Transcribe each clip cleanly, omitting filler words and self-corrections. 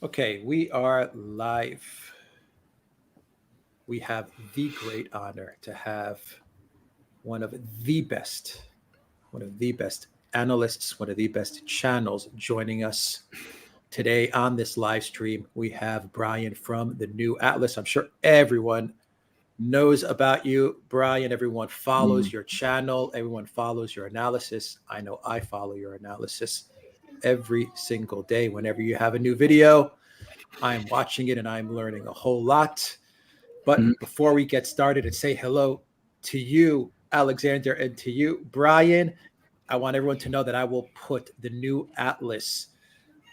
Okay, we are live. We have the great honor to have one of the best, one of the best analysts, one of the best channels joining us today on this live stream. We have Brian from the New Atlas. I'm sure everyone knows about you, Brian. Everyone follows Mm. your channel, everyone follows your analysis. I know I follow your analysis every single day. Whenever you have a new video, I'm watching it and I'm learning a whole lot. But Mhm. before we get started and say hello to you, Alexander, and to you, Brian, I want everyone to know that I will put the New Atlas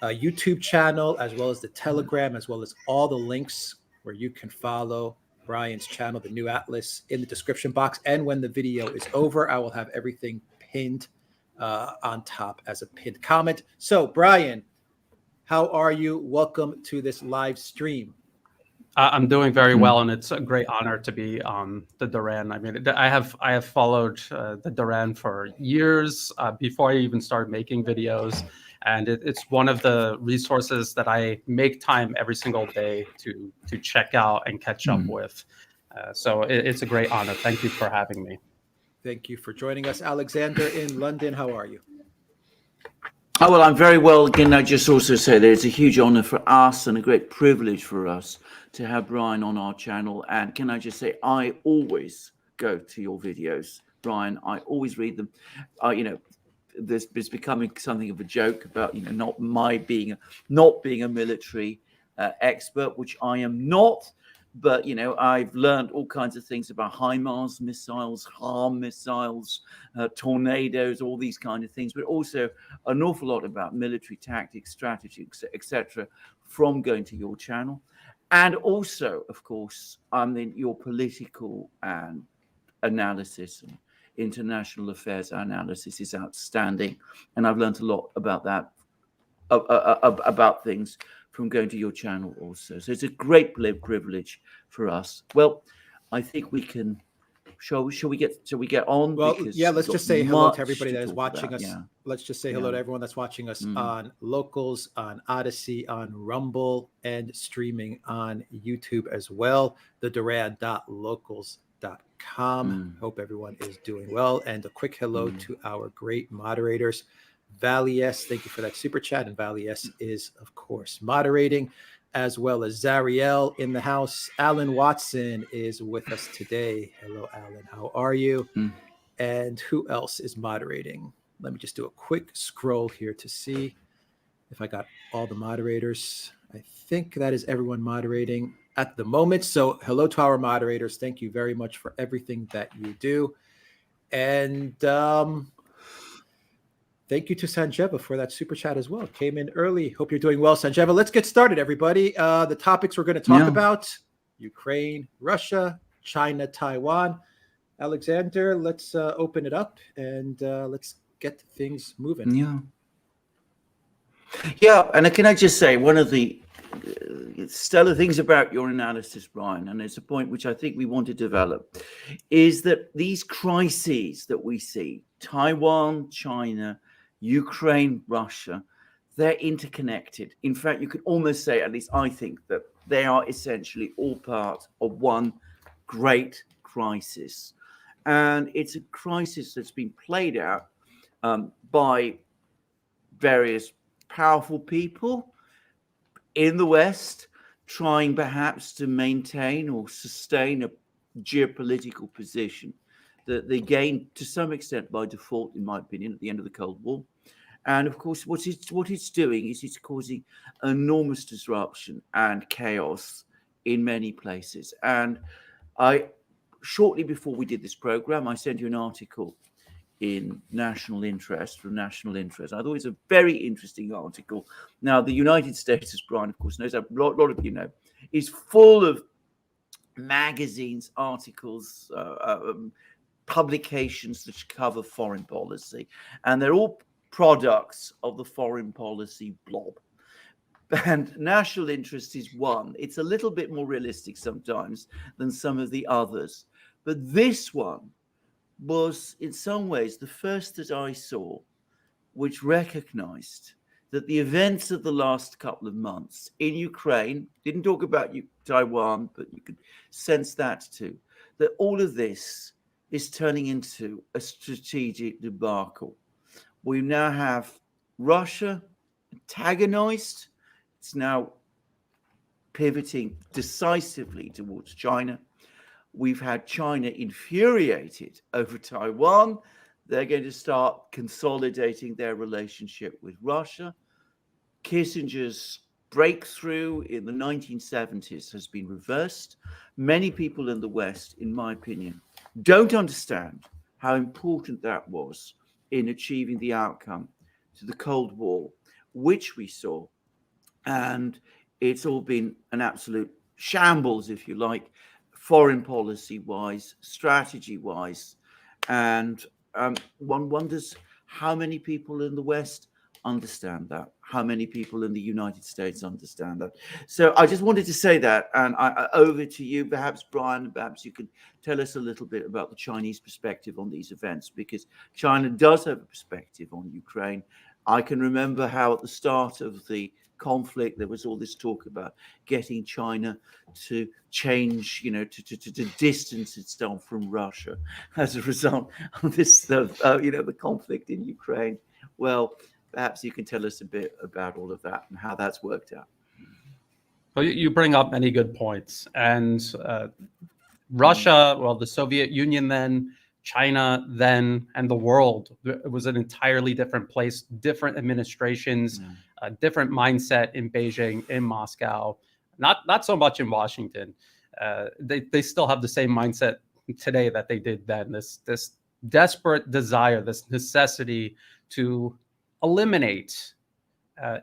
YouTube channel, as well as the Telegram, as well as all the links where you can follow Brian's channel, the New Atlas, in the description box. And when the video is over, I will have everything pinned on top as a pinned comment. So, Brian, how are you? Welcome to this live stream. I'm doing very Mm. well, and it's a great honor to be on the Duran. I mean, I have followed the Duran for years before I even started making videos, and it's one of the resources that I make time every single day to check out and catch up Mm. with. So it's a great honor. Thank you for having me. Thank you for joining us. Alexander in London, how are you? Oh, well, I'm very well. Again, I just also say that it's a huge honor for us and a great privilege for us to have Brian on our channel. And can I just say, I always go to your videos, Brian. I always read them. You know, there's becoming something of a joke about not being a military expert, which I am not. But I've learned all kinds of things about HIMARS missiles, harm missiles, tornadoes, all these kind of things, but also an awful lot about military tactics, strategy, etc., from going to your channel. And also, of course, your political and analysis and international affairs analysis is outstanding. And I've learned a lot about that, about things from going to your channel also. So it's a great privilege for us. Well, I think we can. Shall we get on, Well, yeah, because we've let's got just say hello to much everybody to that is talk watching about. us. Yeah, Let's just say hello yeah. to everyone that's watching us Mm. on Locals, on Odyssey, on Rumble, and streaming on YouTube as well. The Duran.locals.com. Mm. Hope everyone is doing well. And a quick hello Mm. to our great moderators. Valies, thank you for that super chat. And Valies is, of course, moderating, as well as Zariel in the house. Alan Watson is with us today. Hello, Alan. How are you? Mm. And who else is moderating? Let me just do a quick scroll here to see if I got all the moderators. I think that is everyone moderating at the moment. So, hello to our moderators. Thank you very much for everything that you do. And thank you to Sanjeva for that super chat as well. Came in early. Hope you're doing well, Sanjeva. Let's get started, everybody. The topics we're going to talk Yeah. about: Ukraine, Russia, China, Taiwan. Alexander, let's open it up and let's get things moving. Yeah. Yeah. And can I just say, one of the stellar things about your analysis, Brian, and it's a point which I think we want to develop, is that these crises that we see, Taiwan, China, Ukraine, Russia, they're interconnected. In fact, you could almost say, at least I think, that they are essentially all part of one great crisis. And it's a crisis that's been played out by various powerful people in the West, trying perhaps to maintain or sustain a geopolitical position that they gained to some extent by default, in my opinion, at the end of the Cold War. And of course, what it's doing is it's causing enormous disruption and chaos in many places. And I, shortly before we did this program, I sent you an article in National Interest, from National Interest. I thought it was a very interesting article. Now, the United States, as Brian, of course, knows, a lot of you know, is full of magazines, articles, publications that cover foreign policy, and they're all products of the foreign policy blob. And National Interest is one. It's a little bit more realistic sometimes than some of the others, but this one was in some ways the first that I saw which recognized that the events of the last couple of months in Ukraine, didn't talk about Taiwan, but you could sense that too, that all of this is turning into a strategic debacle. We now have Russia antagonized. It's now pivoting decisively towards China. We've had China infuriated over Taiwan. They're going to start consolidating their relationship with Russia. Kissinger's breakthrough in the 1970s has been reversed. Many people in the West, in my opinion, don't understand how important that was in achieving the outcome to the Cold War, which we saw. And it's all been an absolute shambles, if you like, foreign policy wise, strategy wise. And one wonders how many people in the West understand that, how many people in the United States understand that. So I just wanted to say that, and over to you, perhaps, Brian, perhaps you could tell us a little bit about the Chinese perspective on these events, because China does have a perspective on Ukraine. I can remember how at the start of the conflict there was all this talk about getting China to change, to distance itself from Russia as a result of this, the conflict in Ukraine. Well, perhaps you can tell us a bit about all of that and how that's worked out. Well, you bring up many good points. And Russia, well, the Soviet Union then, China then, and the world, it was an entirely different place, different administrations, a different mindset in Beijing, in Moscow, not so much in Washington. They still have the same mindset today that they did then, this desperate desire, this necessity to eliminate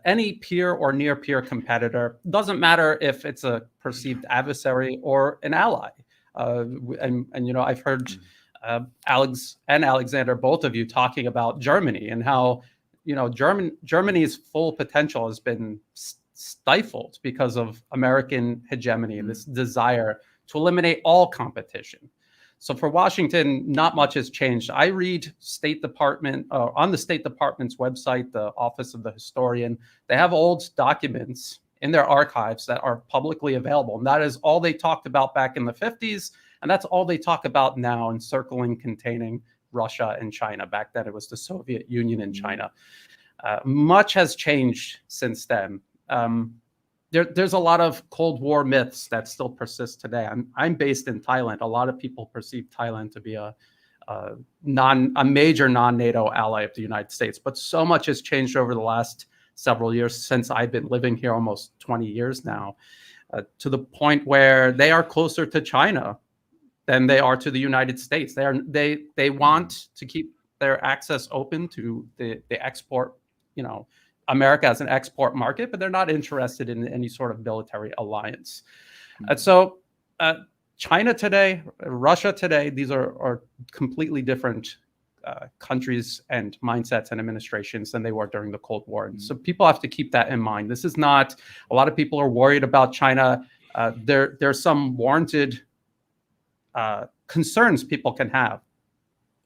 any peer or near peer competitor. Doesn't matter if it's a perceived adversary or an ally. And I've heard Alex and Alexander, both of you, talking about Germany and how Germany's full potential has been stifled because of American hegemony and this desire to eliminate all competition. So for Washington, not much has changed. I read State Department on the State Department's website, the Office of the Historian. They have old documents in their archives that are publicly available, and that is all they talked about back in the 50s, and that's all they talk about now, encircling, containing Russia and China. Back then, it was the Soviet Union and China. Much has changed since then. There's a lot of Cold War myths that still persist today. I'm based in Thailand. A lot of people perceive Thailand to be a major non-NATO ally of the United States, but so much has changed over the last several years since I've been living here, almost 20 years now, to the point where they are closer to China than they are to the United States. They want to keep their access open to the export, America as an export market, but they're not interested in any sort of military alliance. And so China today, Russia today, these are completely different countries and mindsets and administrations than they were during the Cold War. And so people have to keep that in mind. This is not, a lot of people are worried about China. There's some warranted concerns people can have.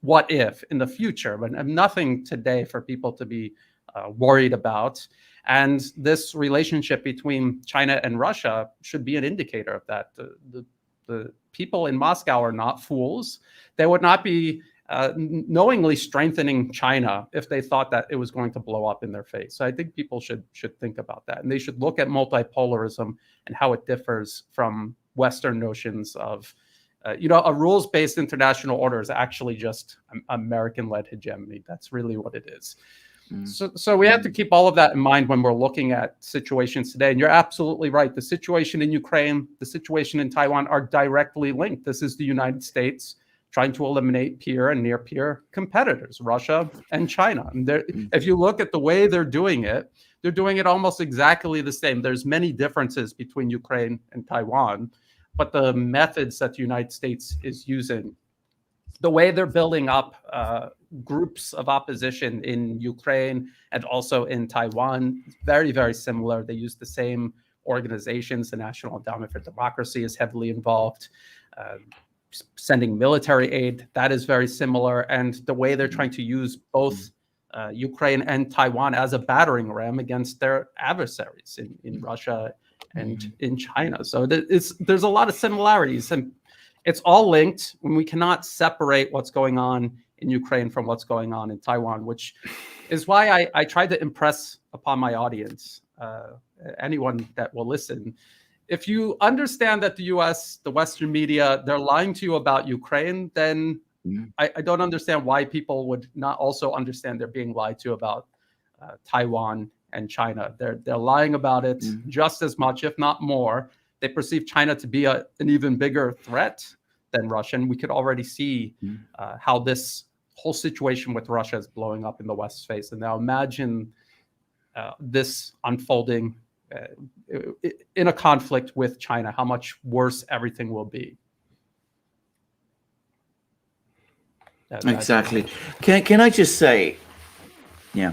What if in the future, but nothing today for people to be worried about. And this relationship between China and Russia should be an indicator of that. The people in Moscow are not fools. They would not be knowingly strengthening China if they thought that it was going to blow up in their face. So I think people should think about that. And they should look at multipolarism and how it differs from Western notions of, a rules-based international order is actually just American-led hegemony. That's really what it is. So we have to keep all of that in mind when we're looking at situations today. And you're absolutely right. The situation in Ukraine, the situation in Taiwan are directly linked. This is the United States trying to eliminate peer and near-peer competitors, Russia and China. And if you look at the way they're doing it almost exactly the same. There's many differences between Ukraine and Taiwan, but the methods that the United States is using, the way they're building up groups of opposition in Ukraine and also in Taiwan, very, very similar. They use the same organizations. The National Endowment for Democracy is heavily involved. Sending military aid, that is very similar. And the way they're trying to use both Ukraine and Taiwan as a battering ram against their adversaries in Russia and in China. So there's a lot of similarities, and it's all linked. When we cannot separate what's going on in Ukraine from what's going on in Taiwan, which is why I try to impress upon my audience, anyone that will listen. If you understand that the US, the Western media, they're lying to you about Ukraine, then I don't understand why people would not also understand they're being lied to about Taiwan and China. They're lying about it just as much, if not more. They perceive China to be an even bigger threat than Russia. And we could already see how this whole situation with Russia is blowing up in the West's face. And now imagine this unfolding in a conflict with China, how much worse everything will be. Exactly. Can I just say, yeah.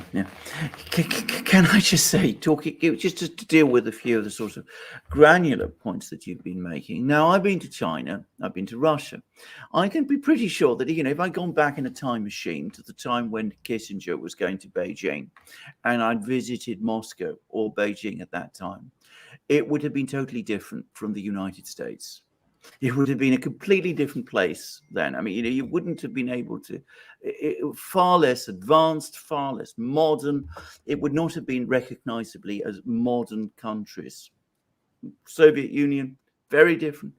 Can I just say, talking just to deal with a few of the sort of granular points that you've been making. Now, I've been to China, I've been to Russia. I can be pretty sure that, if I'd gone back in a time machine to the time when Kissinger was going to Beijing, and I'd visited Moscow or Beijing at that time, it would have been totally different from the United States. It would have been a completely different place then. I mean, you wouldn't have been able to, far less advanced, far less modern. It would not have been recognizably as modern countries. Soviet Union, very different.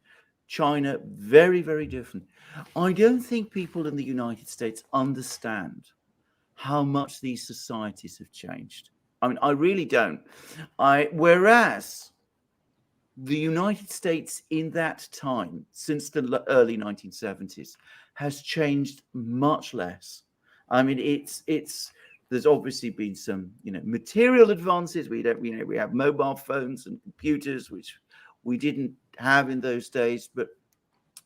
China, very, very different. I don't think people in the United States understand how much these societies have changed. I mean, I really don't. Whereas the United States in that time, since the early 1970s, has changed much less. I mean, there's obviously been some, material advances. We have mobile phones and computers, which we didn't have in those days. But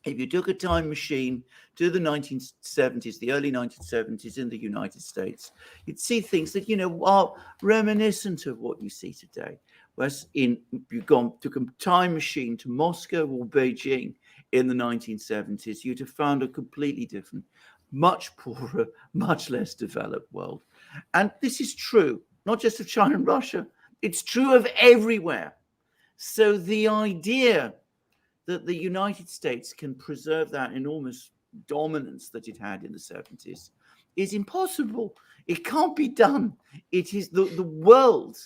if you took a time machine to the 1970s, the early 1970s in the United States, you'd see things that, are reminiscent of what you see today. Whereas took a time machine to Moscow or Beijing in the 1970s, you'd have found a completely different, much poorer, much less developed world. And this is true, not just of China and Russia, it's true of everywhere. So the idea that the United States can preserve that enormous dominance that it had in the 70s is impossible. It can't be done. It is the world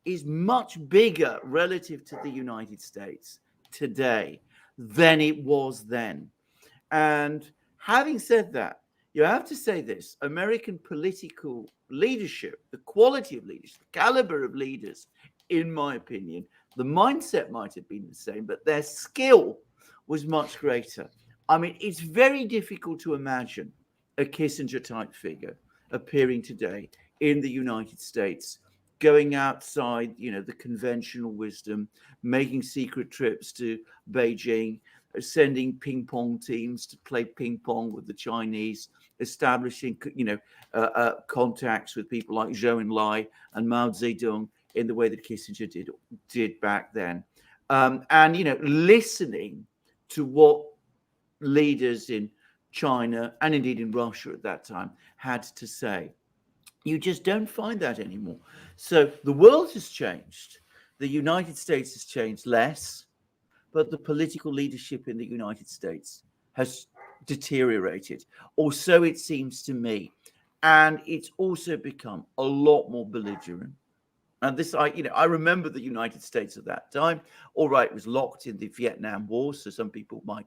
is much bigger relative to the United States today than it was then. And having said that, you have to say this: American political leadership, the quality of leadership, the caliber of leaders, in my opinion, the mindset might have been the same, but their skill was much greater. I mean, it's very difficult to imagine a Kissinger-type figure appearing today in the United States, going outside, the conventional wisdom, making secret trips to Beijing, sending ping pong teams to play ping pong with the Chinese, establishing, contacts with people like Zhou Enlai and Mao Zedong in the way that Kissinger did back then, and listening to what leaders in China and indeed in Russia at that time had to say. You just don't find that anymore. So the world has changed. The United States has changed less, but the political leadership in the United States has deteriorated, or so it seems to me. And it's also become a lot more belligerent. And this, I remember the United States at that time. All right, it was locked in the Vietnam War, so some people might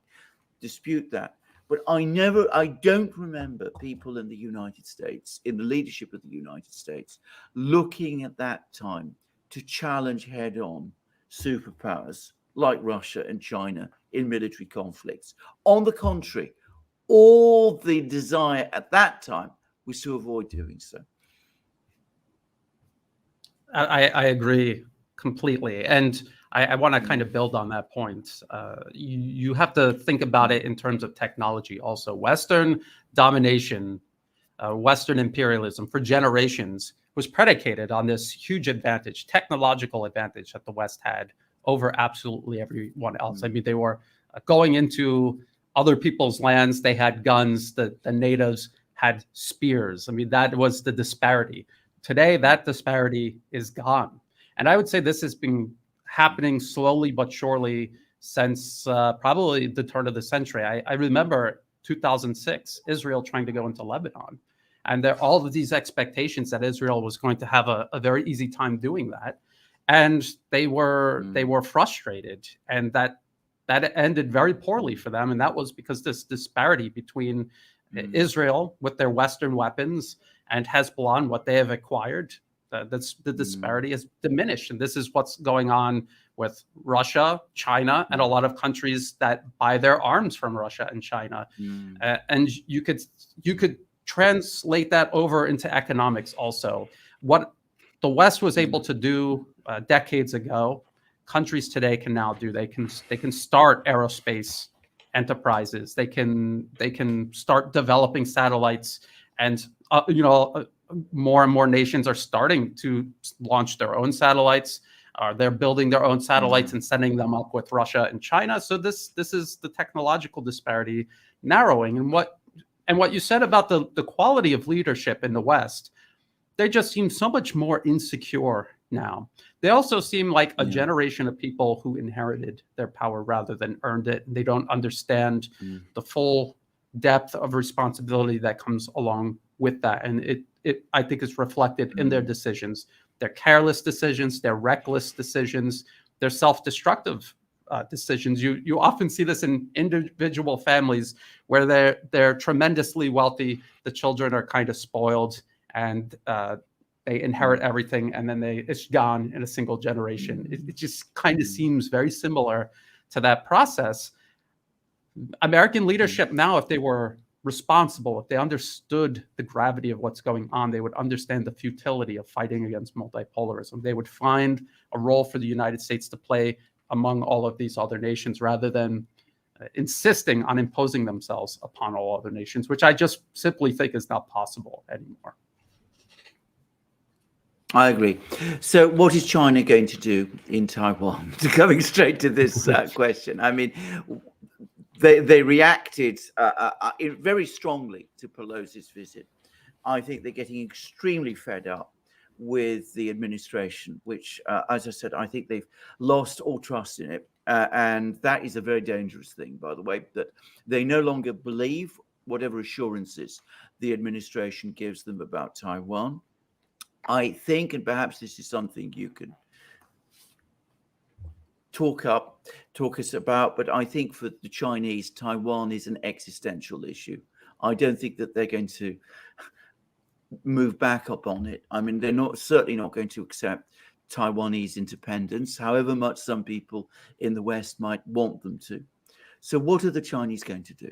dispute that. But I don't remember people in the United States, in the leadership of the United States, looking at that time to challenge head-on superpowers like Russia and China in military conflicts. On the contrary, all the desire at that time was to avoid doing so. I agree completely. And I want to kind of build on that point. You have to think about it in terms of technology also. Western domination, Western imperialism for generations was predicated on this huge advantage, technological advantage that the West had over absolutely everyone else. I mean, they were going into other people's lands. They had guns. The natives had spears. I mean, that was the disparity. Today, that disparity is gone. And I would say this has been happening slowly but surely since probably the turn of the century. I remember 2006, Israel trying to go into Lebanon. And there are all of these expectations that Israel was going to have a very easy time doing that. And they were frustrated. And that ended very poorly for them. And that was because this disparity between Israel with their Western weapons and Hezbollah and what they have acquired, the disparity has diminished. And this is what's going on with Russia, China, and a lot of countries that buy their arms from Russia and China. And you could translate that over into economics also. What the West was able to do decades ago, countries today can now do. They can start aerospace enterprises. They can start developing satellites, and more and more nations are starting to launch their own satellites. They're building their own satellites and sending them up with Russia and China. So this is the technological disparity narrowing. And what you said about the quality of leadership in the West, they just seem so much more insecure now. They also seem like a generation of people who inherited their power rather than earned it. They don't understand the full depth of responsibility that comes along with that. And it I think is reflected in their decisions. Their careless decisions, their reckless decisions, their self-destructive decisions. You often see this in individual families where they're tremendously wealthy. The children are kind of spoiled, and they inherit everything, and then it's gone in a single generation. It just kind of seems very similar to that process. American leadership now, if they were responsible, if they understood the gravity of what's going on, they would understand the futility of fighting against multipolarism. They would find a role for the United States to play among all of these other nations rather than insisting on imposing themselves upon all other nations, which I just simply think is not possible anymore. I agree. So what is China going to do in Taiwan? Coming straight to this question. I mean, they reacted very strongly to Pelosi's visit. I think they're getting extremely fed up with the administration, which, as I said, I think they've lost all trust in it. And that is a very dangerous thing, by the way, that they no longer believe whatever assurances the administration gives them about Taiwan. I think, and perhaps this is something you can talk us about, but I think for the Chinese, Taiwan is an existential issue. I don't think that they're going to move back up on it. I mean, they're certainly not going to accept Taiwanese independence, however much some people in the West might want them to. So what are the Chinese going to do?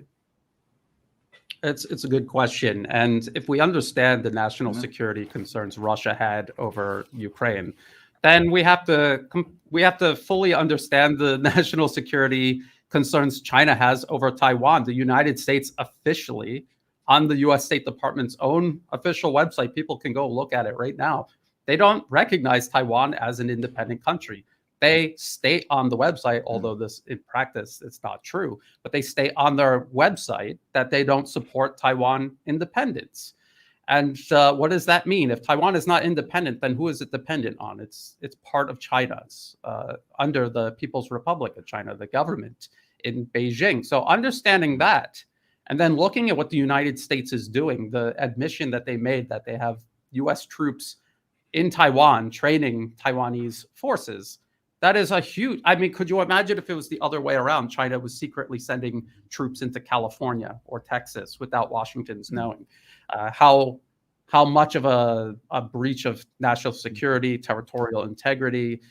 It's a good question. And if we understand the national security concerns Russia had over Ukraine, then we have to fully understand the national security concerns China has over Taiwan. The United States officially, on the U.S. State Department's own official website, people can go look at it right now. They don't recognize Taiwan as an independent country. They state on the website, although this in practice it's not true, but they state on their website that they don't support Taiwan independence. And what does that mean? If Taiwan is not independent, then who is it dependent on? It's part of China. It's under the People's Republic of China, the government in Beijing. So understanding that, and then looking at what the United States is doing, the admission that they made that they have U.S. troops in Taiwan training Taiwanese forces. That is a huge, I mean, could you imagine if it was the other way around? China was secretly sending troops into California or Texas without Washington's knowing. How much of a breach of national security, territorial integrity,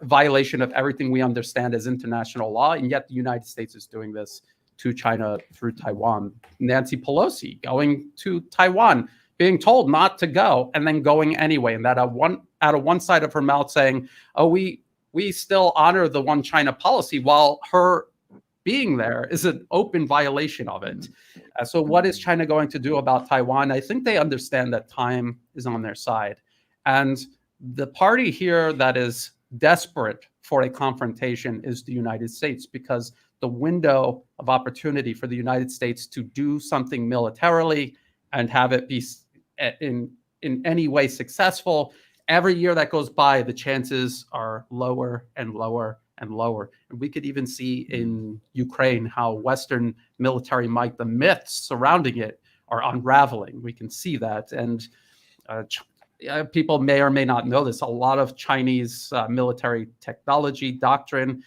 violation of everything we understand as international law, and yet the United States is doing this to China through Taiwan. Nancy Pelosi going to Taiwan, being told not to go, and then going anyway, and that out of one side of her mouth saying, "Oh, we still honor the one China policy," while her being there is an open violation of it. So what is China going to do about Taiwan? I think they understand that time is on their side. And the party here that is desperate for a confrontation is the United States, because the window of opportunity for the United States to do something militarily and have it be in any way successful, every year that goes by, the chances are lower and lower and lower. And we could even see in Ukraine how Western military might, the myths surrounding it, are unraveling. We can see that. And people may or may not know this. A lot of Chinese military technology doctrine,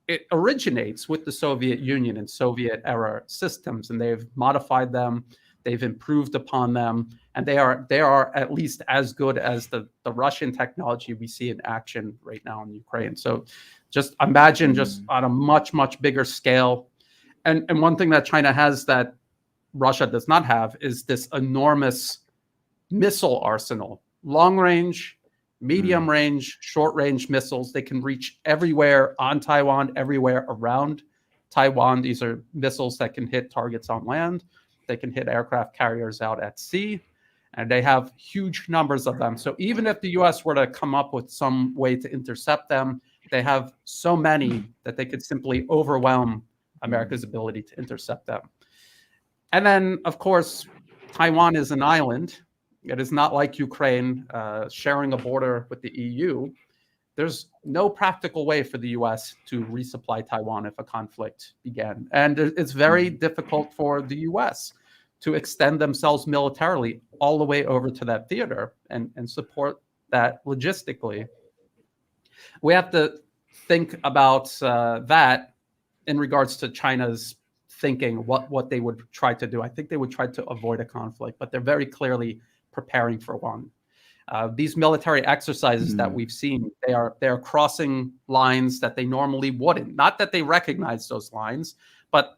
it originates with the Soviet Union and Soviet era systems, and they've modified them, they've improved upon them, and they are at least as good as the Russian technology we see in action right now in Ukraine. So just imagine just on a much, much bigger scale. And one thing that China has that Russia does not have is this enormous missile arsenal, long range, medium range, short range missiles. They can reach everywhere on Taiwan, everywhere around Taiwan. These are missiles that can hit targets on land. They can hit aircraft carriers out at sea, and they have huge numbers of them. So even if the US were to come up with some way to intercept them, they have so many that they could simply overwhelm America's ability to intercept them. And then, of course, Taiwan is an island. It is not like Ukraine sharing a border with the EU. There's no practical way for the US to resupply Taiwan if a conflict began. And it's very difficult for the US to extend themselves militarily all the way over to that theater and support that logistically. We have to think about that in regards to China's thinking, what they would try to do. I think they would try to avoid a conflict, but they're very clearly preparing for one. These military exercises that we've seen, they are crossing lines that they normally wouldn't. Not that they recognize those lines, but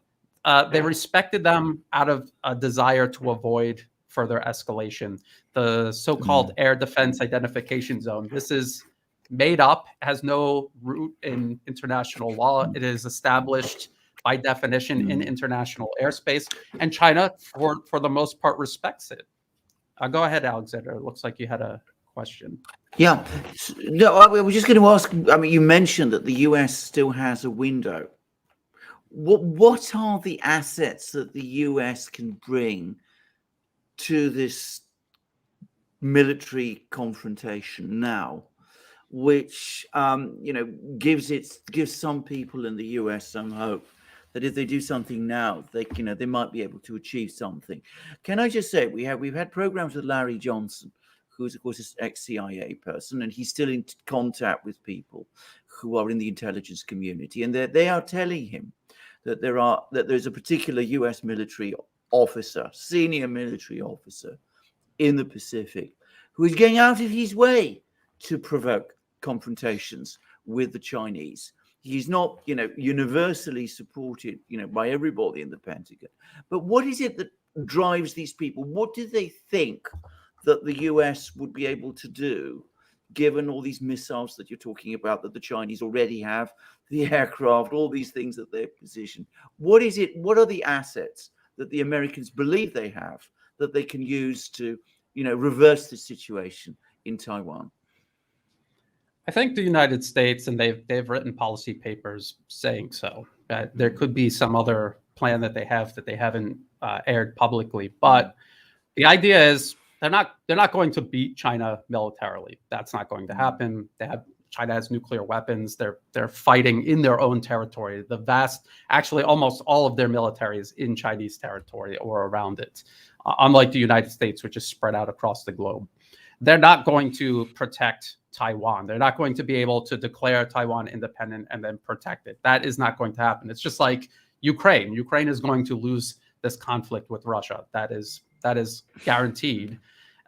they respected them out of a desire to avoid further escalation. The so-called air defense identification zone. This is made up, has no root in international law. It is established by definition in international airspace, and China, for the most part, respects it. Go ahead, Alexander. It looks like you had a question. Yeah. No, I was just going to ask, I mean, you mentioned that the US still has a window. What are the assets that the US can bring to this military confrontation now, which gives some people in the US some hope that if they do something now, they might be able to achieve something. Can I just say we've had programs with Larry Johnson, who's of course an ex-CIA person, and he's still in contact with people who are in the intelligence community, and they are telling him that there's a particular US military officer, senior military officer in the Pacific, who is going out of his way to provoke confrontations with the Chinese. He's not, universally supported, by everybody in the Pentagon. But what is it that drives these people? What do they think that the US would be able to do, given all these missiles that you're talking about that the Chinese already have, the aircraft, all these things that they're positioned? What is it? What are the assets that the Americans believe they have that they can use to, reverse the situation in Taiwan? I think the United States, and they've written policy papers saying so. There could be some other plan that they haven't aired publicly, but the idea is they're not going to beat China militarily. That's not going to happen. China has nuclear weapons. They're fighting in their own territory. Actually, almost all of their military is in Chinese territory or around it, unlike the United States, which is spread out across the globe. They're not going to protect Taiwan. They're not going to be able to declare Taiwan independent and then protect it. That is not going to happen. It's just like Ukraine. Ukraine is going to lose this conflict with Russia. That is guaranteed.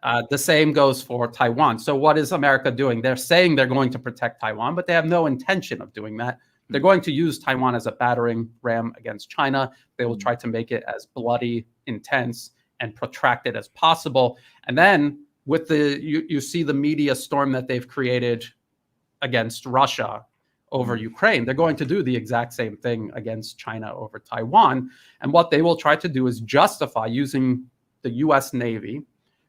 The same goes for Taiwan. So what is America doing? They're saying they're going to protect Taiwan, but they have no intention of doing that. They're going to use Taiwan as a battering ram against China. They will try to make it as bloody, intense, and protracted as possible. And then with you see the media storm that they've created against Russia over Ukraine. They're going to do the exact same thing against China over Taiwan. And what they will try to do is justify using the US Navy,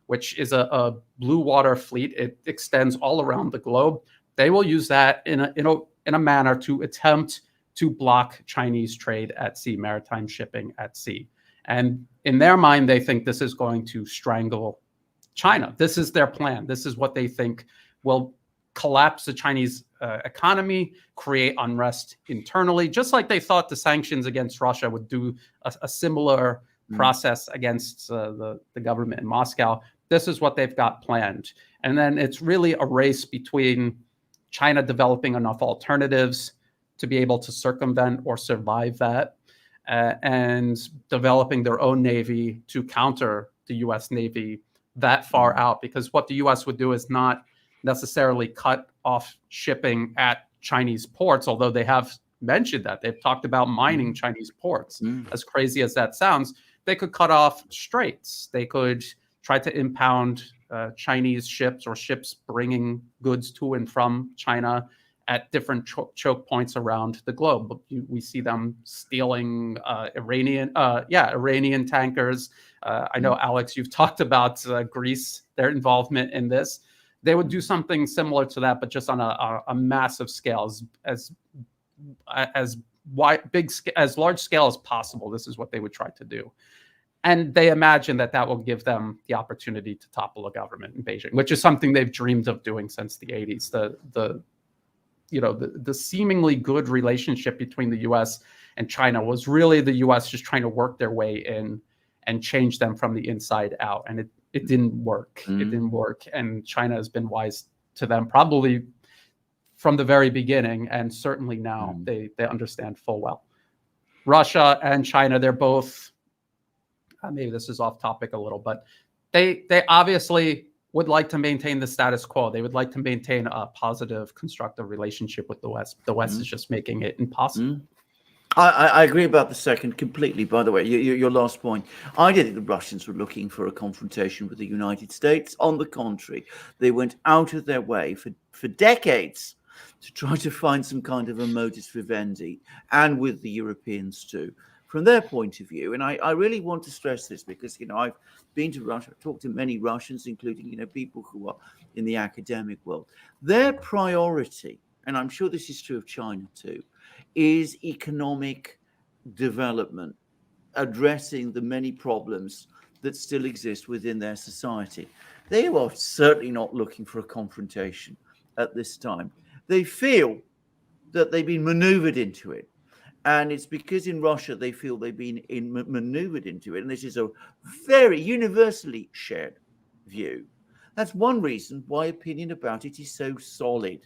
which is a blue water fleet. It extends all around the globe. They will use that in a manner to attempt to block Chinese trade at sea, maritime shipping at sea. And in their mind, they think this is going to strangle China. This is their plan. This is what they think will collapse the Chinese economy, create unrest internally, just like they thought the sanctions against Russia would do a similar process against the government in Moscow. This is what they've got planned. And then it's really a race between China developing enough alternatives to be able to circumvent or survive that, and developing their own navy to counter the U.S. Navy that far out. Because what the U.S. would do is not necessarily cut off shipping at Chinese ports, although they have mentioned that. They've talked about mining Chinese ports. As crazy as that sounds, they could cut off straits. They could try to impound Chinese ships or ships bringing goods to and from China at different choke points around the globe. We see them stealing Iranian tankers. I know, Alex, you've talked about Greece, their involvement in this. They would do something similar to that, but just on a massive scale, as large scale as possible. This is what they would try to do. And they imagine that will give them the opportunity to topple a government in Beijing, which is something they've dreamed of doing since the 80s. The seemingly good relationship between the U.S. and China was really the U.S. just trying to work their way in and change them from the inside out. And it didn't work. It didn't work. And China has been wise to them probably from the very beginning. And certainly now they understand full well. Russia and China, they're both, maybe this is off topic a little, but they obviously would like to maintain the status quo. They would like to maintain a positive, constructive relationship with the West. The West is just making it impossible. I agree about the second completely, by the way, your last point. I didn't think the Russians were looking for a confrontation with the United States. On the contrary, they went out of their way for decades to try to find some kind of a modus vivendi, and with the Europeans too, from their point of view. And I really want to stress this because, I've been to Russia, I've talked to many Russians, including, people who are in the academic world. Their priority, and I'm sure this is true of China too, is economic development, addressing the many problems that still exist within their society. They are certainly not looking for a confrontation at this time. They feel that they've been maneuvered into it. And it's because in Russia they feel they've been maneuvered into it. And this is a very universally shared view. That's one reason why opinion about it is so solid.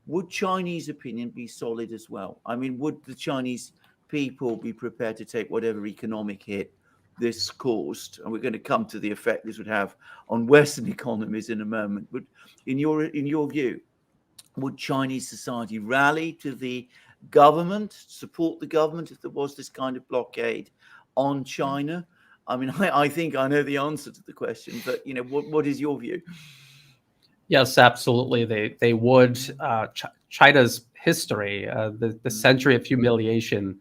Would Chinese opinion be solid as well? I mean, would the Chinese people be prepared to take whatever economic hit this caused? And we're going to come to the effect this would have on Western economies in a moment. But in your view, would Chinese society rally to the government, support the government if there was this kind of blockade on China? I mean, I think I know the answer to the question, but what is your view? Yes, absolutely. They would. China's history, the century of humiliation,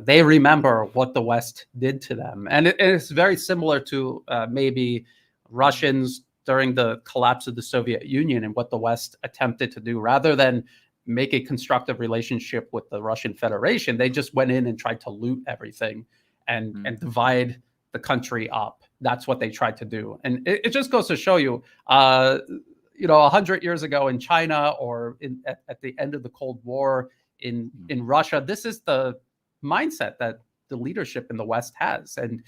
they remember what the West did to them, and it's very similar to maybe Russians during the collapse of the Soviet Union and what the West attempted to do. Rather than make a constructive relationship with the Russian Federation, they just went in and tried to loot everything and divide the country up. That's what they tried to do. And it just goes to show you, 100 years ago in China or at the end of the Cold War in Russia, this is the mindset that the leadership in the West has. And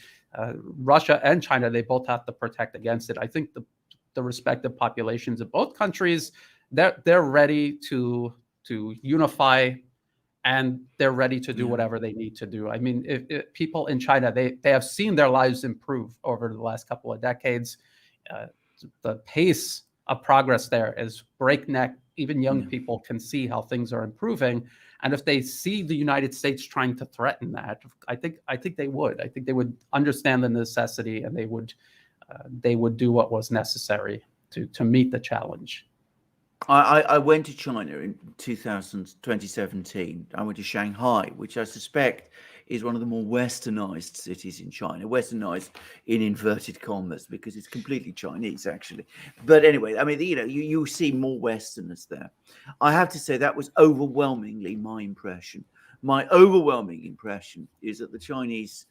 Russia and China, they both have to protect against it. I think the respective populations of both countries, they're ready to unify, and they're ready to do whatever they need to do. I mean, if people in China, they have seen their lives improve over the last couple of decades. The pace of progress there is breakneck. Even young people can see how things are improving. And if they see the United States trying to threaten that, I think they would. I think they would understand the necessity, and they would do what was necessary to meet the challenge. I went to China in 2017. I went to Shanghai, which I suspect is one of the more westernized cities in China. Westernized in inverted commas, because it's completely Chinese, actually. But anyway, I mean, you see more Westerners there. I have to say that was overwhelmingly my impression. My overwhelming impression is that the Chinese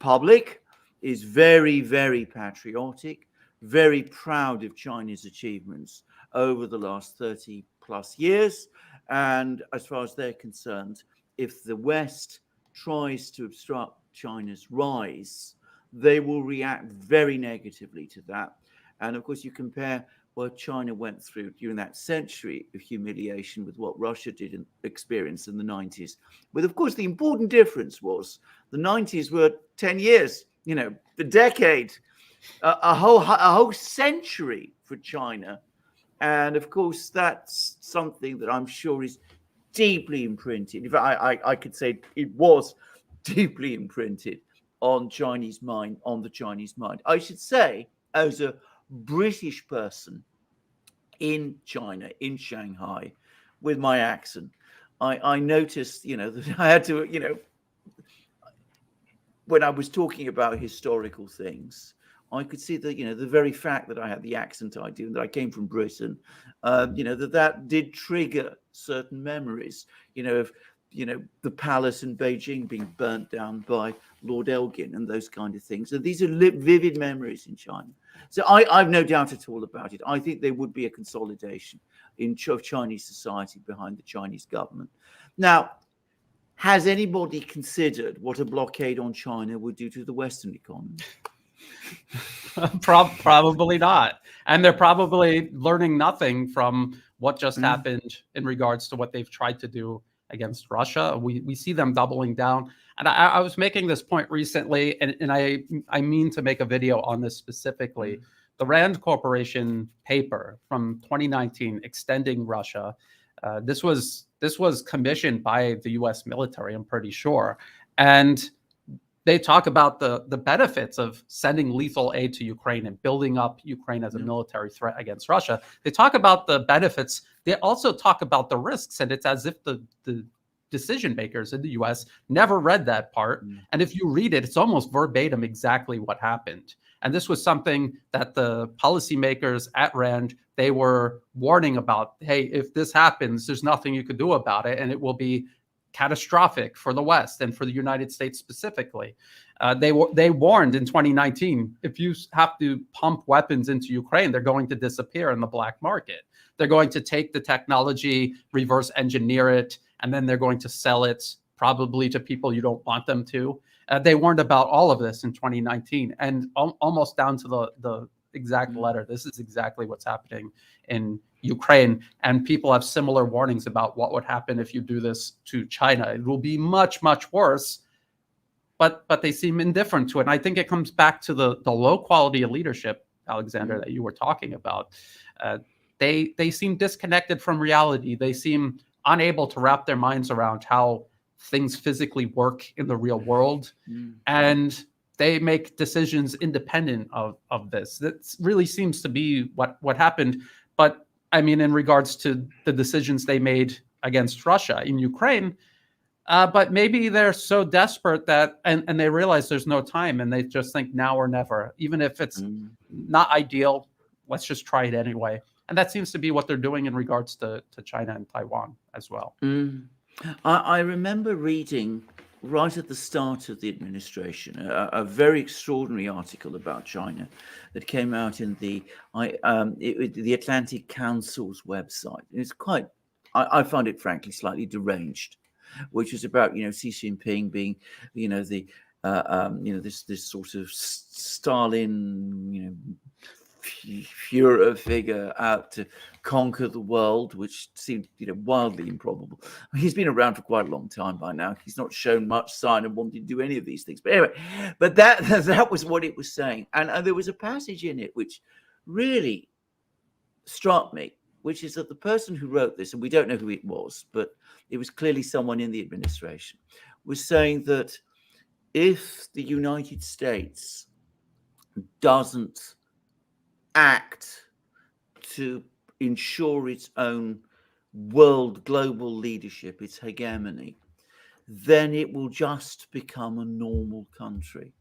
public is very, very patriotic, very proud of China's achievements over the last 30 plus years. And as far as they're concerned, if the West tries to obstruct China's rise, they will react very negatively to that. And of course, you compare what China went through during that century of humiliation with what Russia did experience in the 90s. But of course, the important difference was the 90s were 10 years, the decade, a whole century for China. And of course, that's something that I'm sure is deeply imprinted. In fact, I could say it was deeply imprinted on the Chinese mind. I should say, as a British person in China, in Shanghai, with my accent, I noticed, that I had to, when I was talking about historical things, I could see that, the very fact that I had the accent I do, and that I came from Britain, that did trigger certain memories, of, the palace in Beijing being burnt down by Lord Elgin and those kind of things. So these are vivid memories in China. So I've no doubt at all about it. I think there would be a consolidation of Chinese society behind the Chinese government. Now, has anybody considered what a blockade on China would do to the Western economy? Probably not. And they're probably learning nothing from what just happened in regards to what they've tried to do against Russia. We see them doubling down. And I was making this point recently, and I mean to make a video on this specifically. The Rand Corporation paper from 2019 extending Russia. This was commissioned by the U.S. military, I'm pretty sure, and they talk about the benefits of sending lethal aid to Ukraine and building up Ukraine as a military threat against Russia. They talk about the benefits. They also talk about the risks, and it's as if the decision makers in the U.S. never read that part. And if you read it, it's almost verbatim exactly what happened. And this was something that the policymakers at Rand, they were warning about. Hey, if this happens, there's nothing you could do about it, and it will be catastrophic for the West and for the United States specifically. They warned in 2019, if you have to pump weapons into Ukraine, they're going to disappear in the black market. They're going to take the technology, reverse engineer it, and then they're going to sell it probably to people you don't want them to. They warned about all of this in 2019, and almost down to the exact letter. This is exactly what's happening in Ukraine, and people have similar warnings about what would happen if you do this to China. It will be much, much worse, but they seem indifferent to it. And I think it comes back to the low quality of leadership, Alexander, that you were talking about. They seem disconnected from reality. They seem unable to wrap their minds around how things physically work in the real world. And they make decisions independent of this. That really seems to be what happened. But I mean, in regards to the decisions they made against Russia in Ukraine, but maybe they're so desperate that, and they realize there's no time, and they just think now or never, even if it's not ideal, let's just try it anyway. And that seems to be what they're doing in regards to China and Taiwan as well. I remember reading right at the start of the administration a very extraordinary article about China that came out in the Atlantic Council's website. It's quite, I found it frankly slightly deranged, which was about Xi Jinping being this sort of Stalin Führer figure out to conquer the world, which seemed wildly improbable. I mean, he's been around for quite a long time by now. He's not shown much sign of wanting to do any of these things. But anyway, that was what it was saying. And there was a passage in it which really struck me, which is that the person who wrote this, and we don't know who it was, but it was clearly someone in the administration, was saying that if the United States doesn't act to ensure its own global leadership, its hegemony, then it will just become a normal country.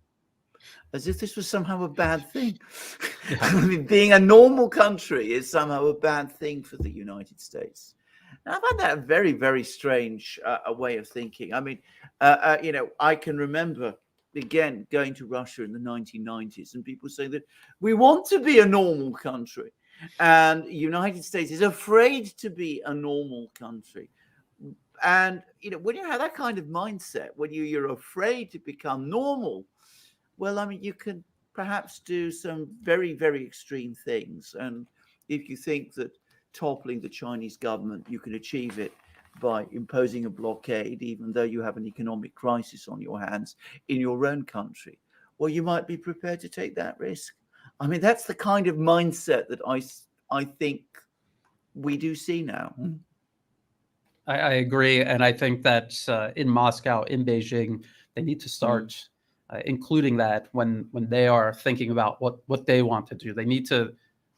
As if this was somehow a bad thing. Yeah. I mean, being a normal country is somehow a bad thing for the United States. And I find that a very, very strange way of thinking. I mean, I can remember again, going to Russia in the 1990s, and people say that we want to be a normal country, and the United States is afraid to be a normal country. And when you have that kind of mindset, when you're afraid to become normal, well, I mean, you can perhaps do some very, very extreme things. And if you think that toppling the Chinese government, you can achieve it by imposing a blockade, even though you have an economic crisis on your hands in your own country, well, you might be prepared to take that risk. I mean, that's the kind of mindset that I think we do see now. I agree. And I think that in Moscow, in Beijing, they need to start including that when they are thinking about what they want to do. They need to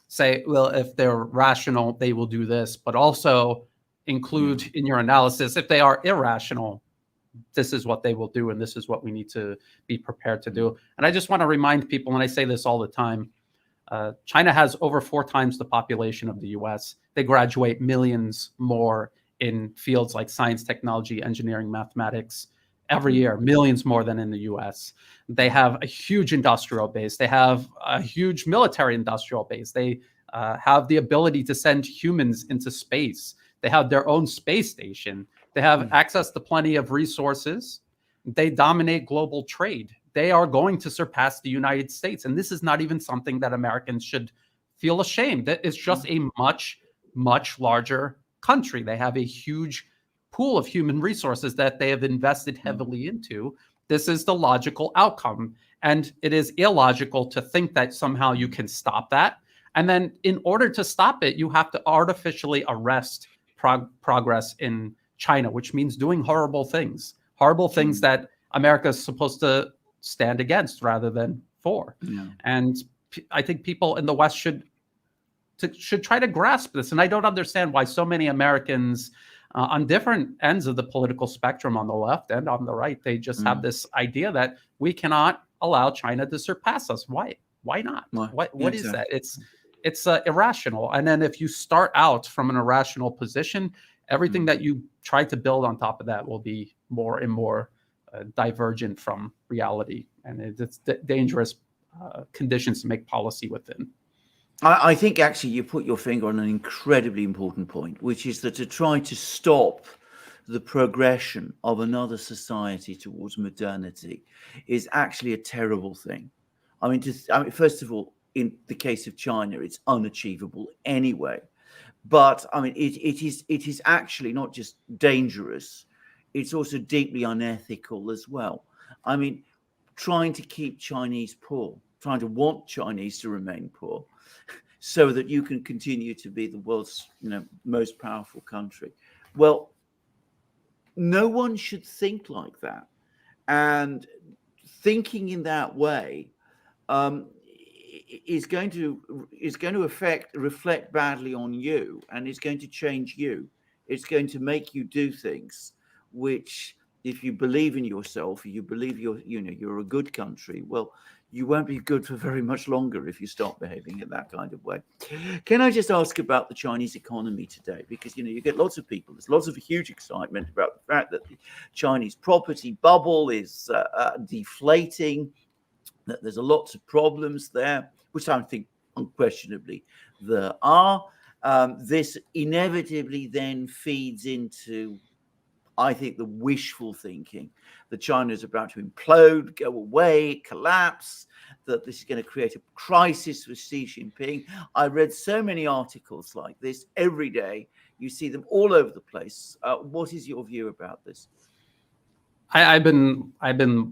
say, well, if they're rational, they will do this, but also include in your analysis, if they are irrational, this is what they will do, and this is what we need to be prepared to do. And I just want to remind people, and I say this all the time, China has over 4 times the population of the US. They graduate millions more in fields like science, technology, engineering, mathematics every year, millions more than in the US. They have a huge industrial base. They have a huge military industrial base. They have the ability to send humans into space. They have their own space station. They have access to plenty of resources. They dominate global trade. They are going to surpass the United States. And this is not even something that Americans should feel ashamed. It's just a much, much larger country. They have a huge pool of human resources that they have invested heavily into. This is the logical outcome. And it is illogical to think that somehow you can stop that. And then in order to stop it, you have to artificially arrest progress in China, which means doing horrible things that America is supposed to stand against rather than for. And I think people in the West should try to grasp this. And I don't understand why so many Americans on different ends of the political spectrum, on the left and on the right, they just have this idea that we cannot allow China to surpass us. Why not? What is that? It's irrational. And then if you start out from an irrational position, everything that you try to build on top of that will be more and more divergent from reality. And it's dangerous conditions to make policy within. I think actually you put your finger on an incredibly important point, which is that to try to stop the progression of another society towards modernity is actually a terrible thing. I mean, first of all, in the case of China, it's unachievable anyway. But I mean, it is actually not just dangerous; it's also deeply unethical as well. I mean, trying to keep Chinese poor, trying to want Chinese to remain poor, so that you can continue to be the world's most powerful country. Well, no one should think like that, and thinking in that way is going to reflect badly on you, and it's going to change you. It's going to make you do things which, if you believe in yourself, you believe you're a good country, well, you won't be good for very much longer if you start behaving in that kind of way. Can I just ask about the Chinese economy today? Because, you get lots of people, there's lots of huge excitement about the fact that the Chinese property bubble is deflating, that there's lots of problems there, which I think unquestionably there are. This inevitably then feeds into, I think, the wishful thinking that China is about to implode, go away, collapse, that this is going to create a crisis with Xi Jinping. I read so many articles like this every day. You see them all over the place. What is your view about this? I've been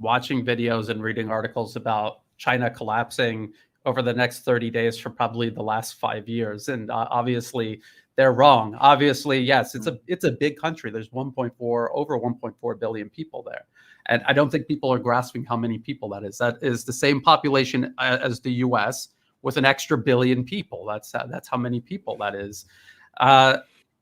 watching videos and reading articles about China collapsing over the next 30 days for probably the last 5 years, and obviously they're wrong. Obviously, yes, it's a big country. There's over 1.4 billion people there, and I don't think people are grasping how many people that is. That is the same population as the U.S. with an extra billion people. That's how many people that is.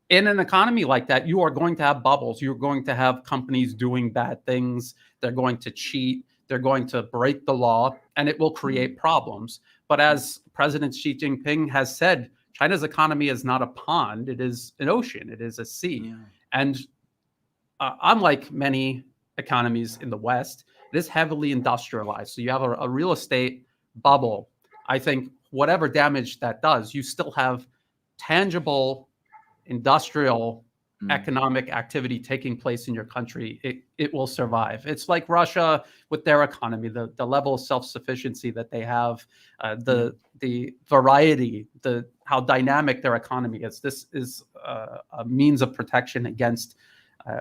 In an economy like that, you are going to have bubbles. You're going to have companies doing bad things. They're going to cheat. They're going to break the law, and it will create problems. But as President Xi Jinping has said, China's economy is not a pond. It is an ocean. It is a sea. Yeah. And unlike many economies in the West, It is heavily industrialized. So you have a real estate bubble. I think whatever damage that does, you still have tangible industrial economic activity taking place in your country. It will survive. It's like Russia with their economy, the level of self-sufficiency that they have, the variety, how dynamic their economy is. This is a means of protection against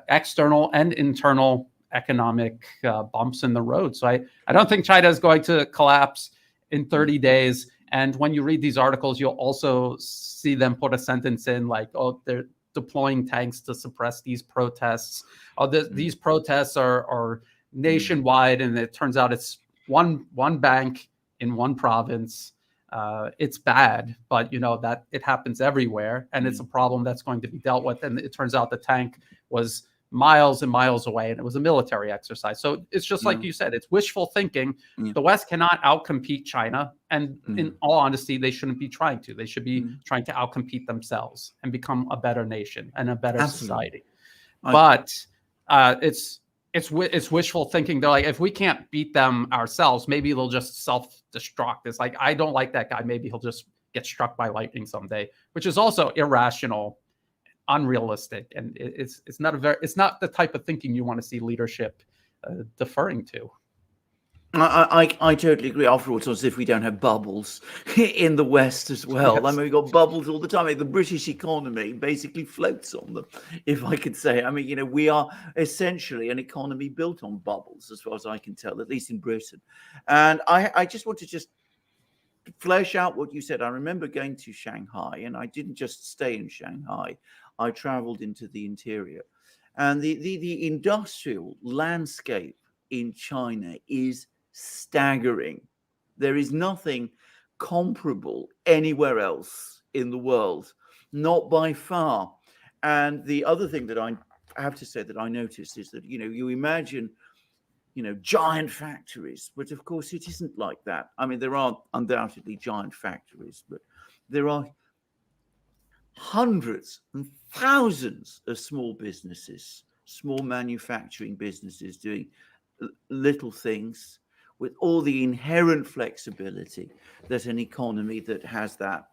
external and internal economic bumps in the road. So I don't think China is going to collapse in 30 days. And when you read these articles, you'll also see them put a sentence in like, oh, they're deploying tanks to suppress these protests. Oh, these protests are nationwide, and it turns out it's one bank in one province. It's bad, but that it happens everywhere, and it's a problem that's going to be dealt with. And it turns out the tank was miles and miles away, and it was a military exercise. So it's just like you said, it's wishful thinking. The West cannot outcompete China, and in all honesty, they shouldn't be trying to. They should be trying to outcompete themselves and become a better nation and a better society. But it's wishful thinking. They're like, if we can't beat them ourselves, maybe they'll just self-destruct. It's like, I don't like that guy. Maybe he'll just get struck by lightning someday, which is also irrational, unrealistic, and it's not the type of thinking you want to see leadership deferring to. I totally agree. After all, it's as if we don't have bubbles in the West as well. Yes. I mean, we've got bubbles all the time. The British economy basically floats on them, if I could say. I mean, we are essentially an economy built on bubbles, as far as I can tell, at least in Britain. And I just want to flesh out what you said. I remember going to Shanghai, and I didn't just stay in Shanghai. I traveled into the interior, and the industrial landscape in China is staggering. There is nothing comparable anywhere else in the world, not by far. And the other thing that I have to say that I noticed is that, you imagine, giant factories, but of course it isn't like that. I mean, there are undoubtedly giant factories, but there are hundreds and thousands of small businesses, small manufacturing businesses doing little things with all the inherent flexibility that an economy that has that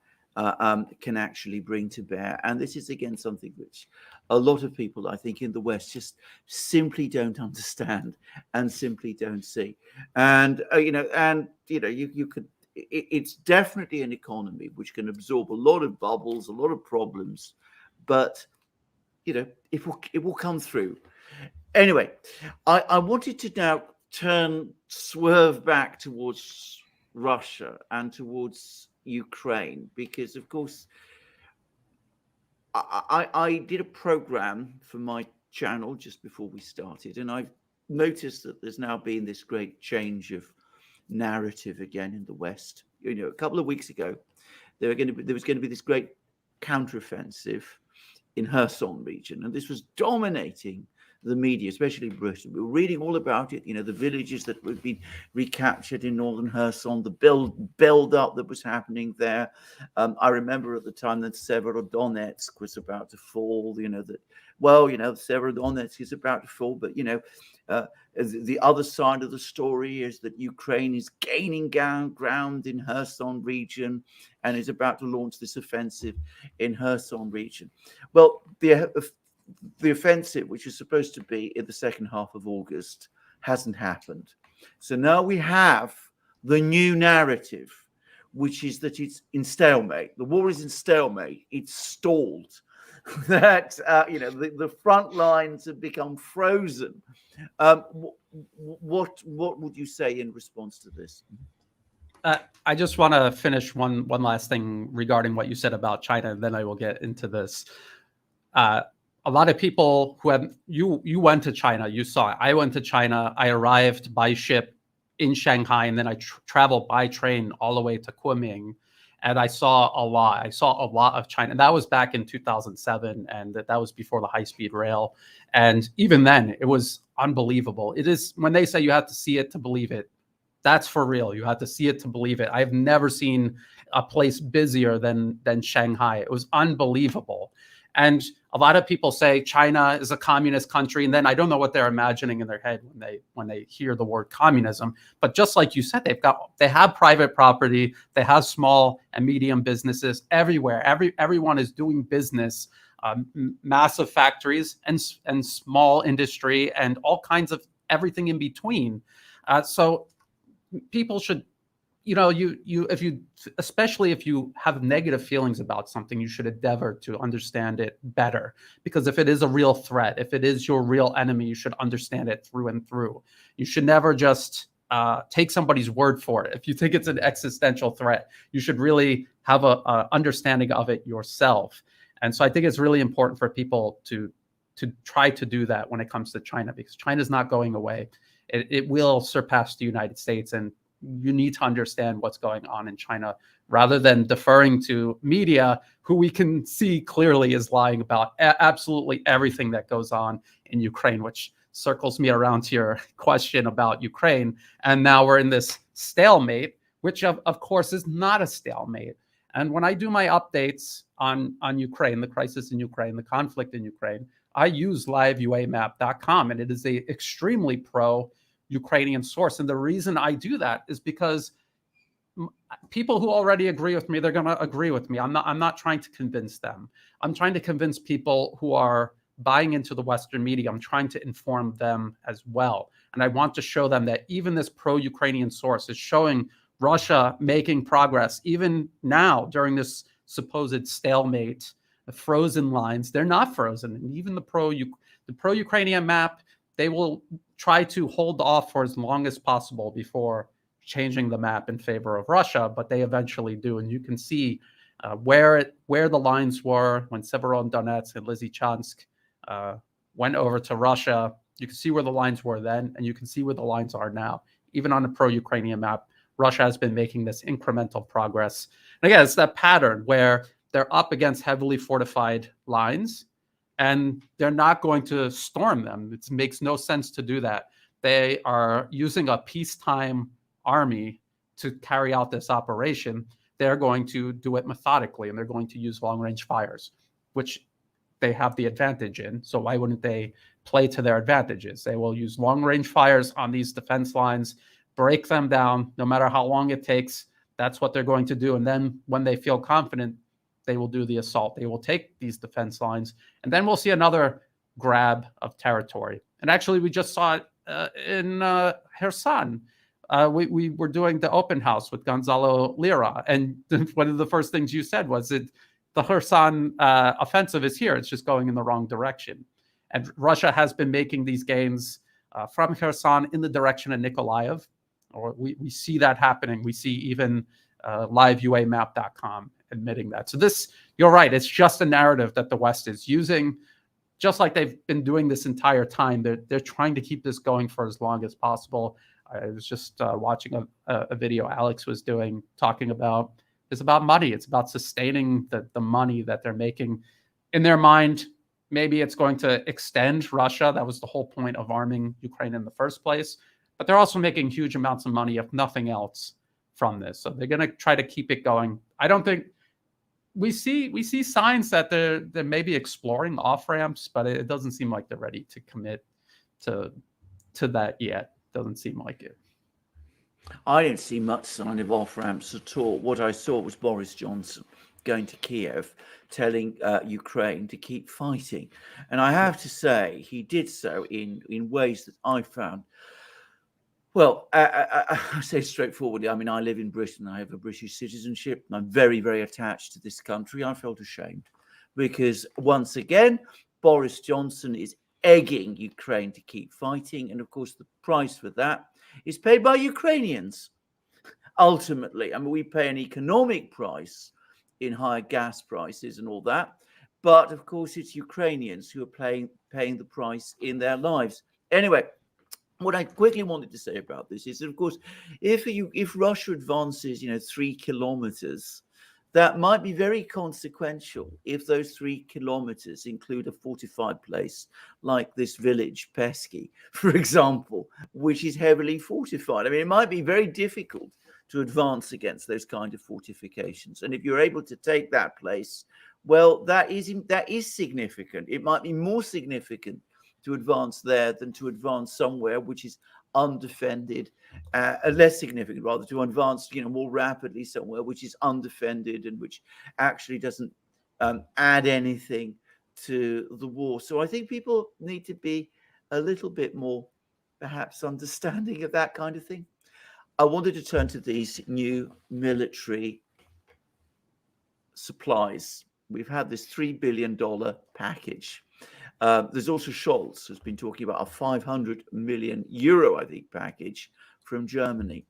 can actually bring to bear. And this is, again, something which a lot of people, I think, in the West just simply don't understand and simply don't see. And, you could, it's definitely an economy which can absorb a lot of bubbles, a lot of problems, but it will come through. Anyway, I wanted to now swerve back towards Russia and towards Ukraine, because of course I did a program for my channel just before we started, and I've noticed that there's now been this great change of narrative again in the West. A couple of weeks ago, there was going to be this great counteroffensive in Kherson region, and this was dominating the media, especially Britain. We were reading all about it, the villages that would be recaptured in northern Kherson, the build up that was happening there. I remember at the time that Severodonetsk was about to fall, Severodonetsk is about to fall, but, the other side of the story is that Ukraine is gaining ground in Kherson region and is about to launch this offensive in Kherson region. Well, the offensive, which is supposed to be in the second half of August, hasn't happened. So now we have the new narrative, which is that it's in stalemate. The war is in stalemate. It's stalled. That the front lines have become frozen. What would you say in response to this? I just want to finish one last thing regarding what you said about China, and then I will get into this. A lot of people you went to China, you saw it. I went to China. I arrived by ship in Shanghai, and then I traveled by train all the way to Kunming, and I saw a lot. I saw a lot of China. And that was back in 2007, and that was before the high-speed rail. And even then, it was unbelievable. It is, when they say you have to see it to believe it, that's for real. You have to see it to believe it. I've never seen a place busier than Shanghai. It was unbelievable. And a lot of people say China is a communist country, and then I don't know what they're imagining in their head when they hear the word communism. But just like you said, they have private property, they have small and medium businesses everywhere. Everyone is doing business, massive factories and small industry and all kinds of everything in between. So people should, especially if you have negative feelings about something, you should endeavor to understand it better. Because if it is a real threat, if it is your real enemy, you should understand it through and through. You should never just take somebody's word for it. If you think it's an existential threat, you should really have a understanding of it yourself. And so I think it's really important for people to try to do that when it comes to China, because China's not going away. It will surpass the United States, and you need to understand what's going on in China rather than deferring to media, who we can see clearly is lying about absolutely everything that goes on in Ukraine, which circles me around to your question about Ukraine. And now we're in this stalemate, which of course is not a stalemate. And when I do my updates on Ukraine, the crisis in Ukraine, the conflict in Ukraine, I use liveuamap.com, and it is a extremely pro-Ukrainian source. And the reason I do that is because people who already agree with me, they're going to agree with me. I'm not trying to convince them. I'm trying to convince people who are buying into the Western media. I'm trying to inform them as well. And I want to show them that even this pro-Ukrainian source is showing Russia making progress, even now during this supposed stalemate. The frozen lines, they're not frozen. And even the pro-Ukrainian map, they will try to hold off for as long as possible before changing the map in favor of Russia, but they eventually do. And you can see where the lines were when Severodonetsk and Lysychansk went over to Russia. You can see where the lines were then, and you can see where the lines are now. Even on a pro-Ukrainian map, Russia has been making this incremental progress. And again, it's that pattern where they're up against heavily fortified lines, and they're not going to storm them. It makes no sense to do that. They are using a peacetime army to carry out this operation. They're going to do it methodically, and they're going to use long-range fires, which they have the advantage in. So why wouldn't they play to their advantages? They will use long-range fires on these defense lines, break them down, no matter how long it takes. That's what they're going to do. And then when they feel confident, they will do the assault. They will take these defense lines, and then we'll see another grab of territory. And actually, we just saw it in Kherson. We were doing the open house with Gonzalo Lira, and one of the first things you said was that the Kherson offensive is here. It's just going in the wrong direction. And Russia has been making these gains from Kherson in the direction of Nikolaev, or we see that happening. We see even liveuamap.com admitting that. So this, you're right, it's just a narrative that the West is using, just like they've been doing this entire time. They're trying to keep this going for as long as possible. I was just watching a video Alex was doing, talking about, it's about money. It's about sustaining the money that they're making. In their mind, maybe it's going to extend Russia. That was the whole point of arming Ukraine in the first place. But they're also making huge amounts of money, if nothing else, from this. So they're going to try to keep it going. I don't think we see signs that they're maybe exploring off ramps, but it doesn't seem like they're ready to commit to that yet. Doesn't seem like it. I didn't see much sign of off ramps at all. What I saw was Boris Johnson going to Kiev, telling Ukraine to keep fighting, and I have to say he did so in ways that I found. Well, I say straightforwardly, I mean, I live in Britain. I have a British citizenship. And I'm very, very attached to this country. I felt ashamed because, once again, Boris Johnson is egging Ukraine to keep fighting. And, of course, the price for that is paid by Ukrainians, ultimately. I mean, we pay an economic price in higher gas prices and all that. But, of course, it's Ukrainians who are paying the price in their lives. Anyway, what I quickly wanted to say about this is that, of course, if Russia advances, 3 kilometers, that might be very consequential if those 3 kilometers include a fortified place like this village, Pesky, for example, which is heavily fortified. I mean, it might be very difficult to advance against those kind of fortifications. And if you're able to take that place, Well, that is significant. It might be more significant to advance there than to advance somewhere which is undefended, less significant rather to advance, more rapidly somewhere which is undefended and which actually doesn't add anything to the war. So I think people need to be a little bit more, perhaps, understanding of that kind of thing. I wanted to turn to these new military supplies. We've had this $3 billion package. There's also Scholz has been talking about a 500 million euro, I think, package from Germany.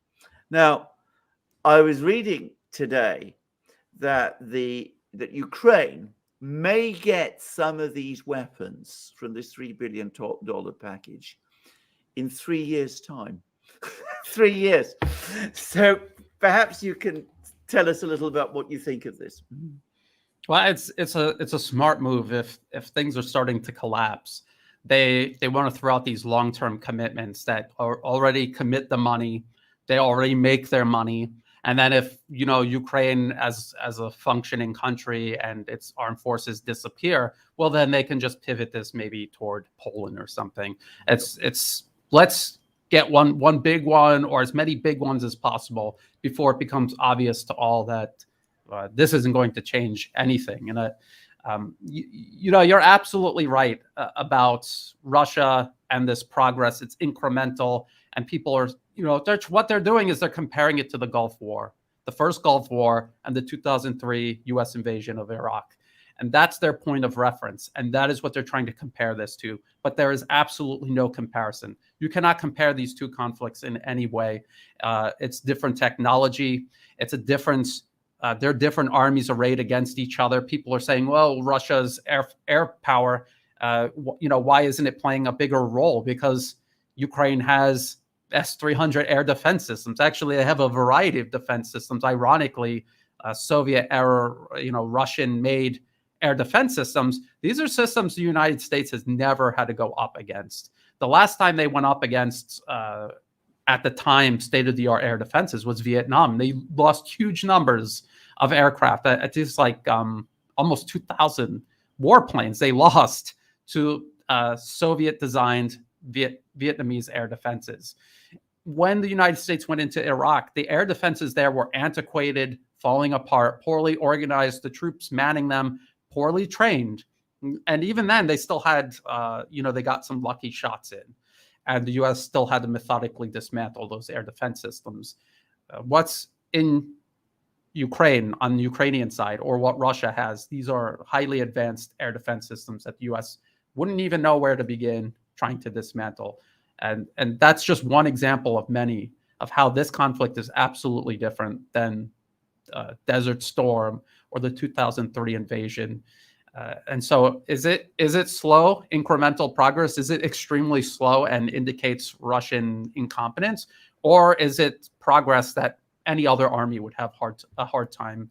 Now, I was reading today that Ukraine may get some of these weapons from this $3 billion package in 3 years' time. 3 years. So perhaps you can tell us a little about what you think of this. Well, it's a smart move if things are starting to collapse. They want to throw out these long-term commitments that are already commit the money. They already make their money. And then if, Ukraine as a functioning country and its armed forces disappear, well, then they can just pivot this maybe toward Poland or something. It's let's get one big one or as many big ones as possible before it becomes obvious to all that this isn't going to change anything. And you're absolutely right about Russia and this progress. It's incremental, and people are, what they're doing is they're comparing it to the Gulf War, the first Gulf War, and the 2003 U.S. invasion of Iraq. And that's their point of reference. And that is what they're trying to compare this to. But there is absolutely no comparison. You cannot compare these two conflicts in any way. It's different technology. It's a difference. They're different armies arrayed against each other. People are saying, well, Russia's air power, why isn't it playing a bigger role? Because Ukraine has S-300 air defense systems. Actually, they have a variety of defense systems. Ironically, Soviet-era, Russian-made air defense systems. These are systems the United States has never had to go up against. The last time they went up against, at the time, state-of-the-art air defenses was Vietnam. They lost huge numbers of aircraft. At least almost 2,000 warplanes they lost to Soviet-designed Vietnamese air defenses. When the United States went into Iraq, the air defenses there were antiquated, falling apart, poorly organized, the troops manning them, poorly trained. And even then, they still had, they got some lucky shots in. And the U.S. still had to methodically dismantle those air defense systems. What's in Ukraine on the Ukrainian side, or what Russia has, these are highly advanced air defense systems that the U.S. wouldn't even know where to begin trying to dismantle. And that's just one example of many of how this conflict is absolutely different than Desert Storm or the 2003 invasion. And so is it slow, incremental progress? Is it extremely slow and indicates Russian incompetence? Or is it progress that any other army would have a hard time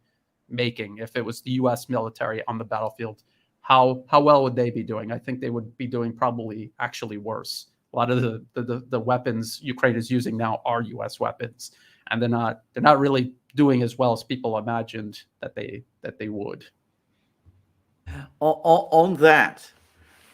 making if it was the U.S. military on the battlefield? How well would they be doing? I think they would be doing probably actually worse. A lot of the weapons Ukraine is using now are U.S. weapons, and they're not really doing as well as people imagined that they would. On that,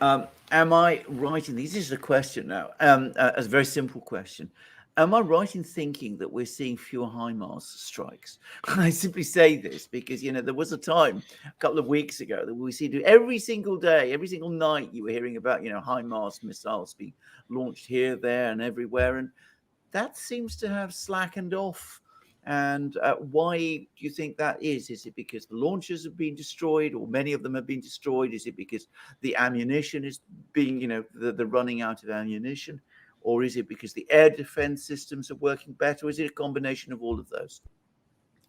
am I right in this is a question now, a very simple question. Am I right in thinking that we're seeing fewer HIMARS strikes? I simply say this because, there was a time a couple of weeks ago that we see every single day, every single night you were hearing about, HIMARS missiles being launched here, there, and everywhere. And that seems to have slackened off. And why do you think that is? Is it because the launchers have been destroyed, or many of them have been destroyed? Is it because the ammunition is being, the running out of ammunition? Or is it because the air defense systems are working better? Or is it a combination of all of those?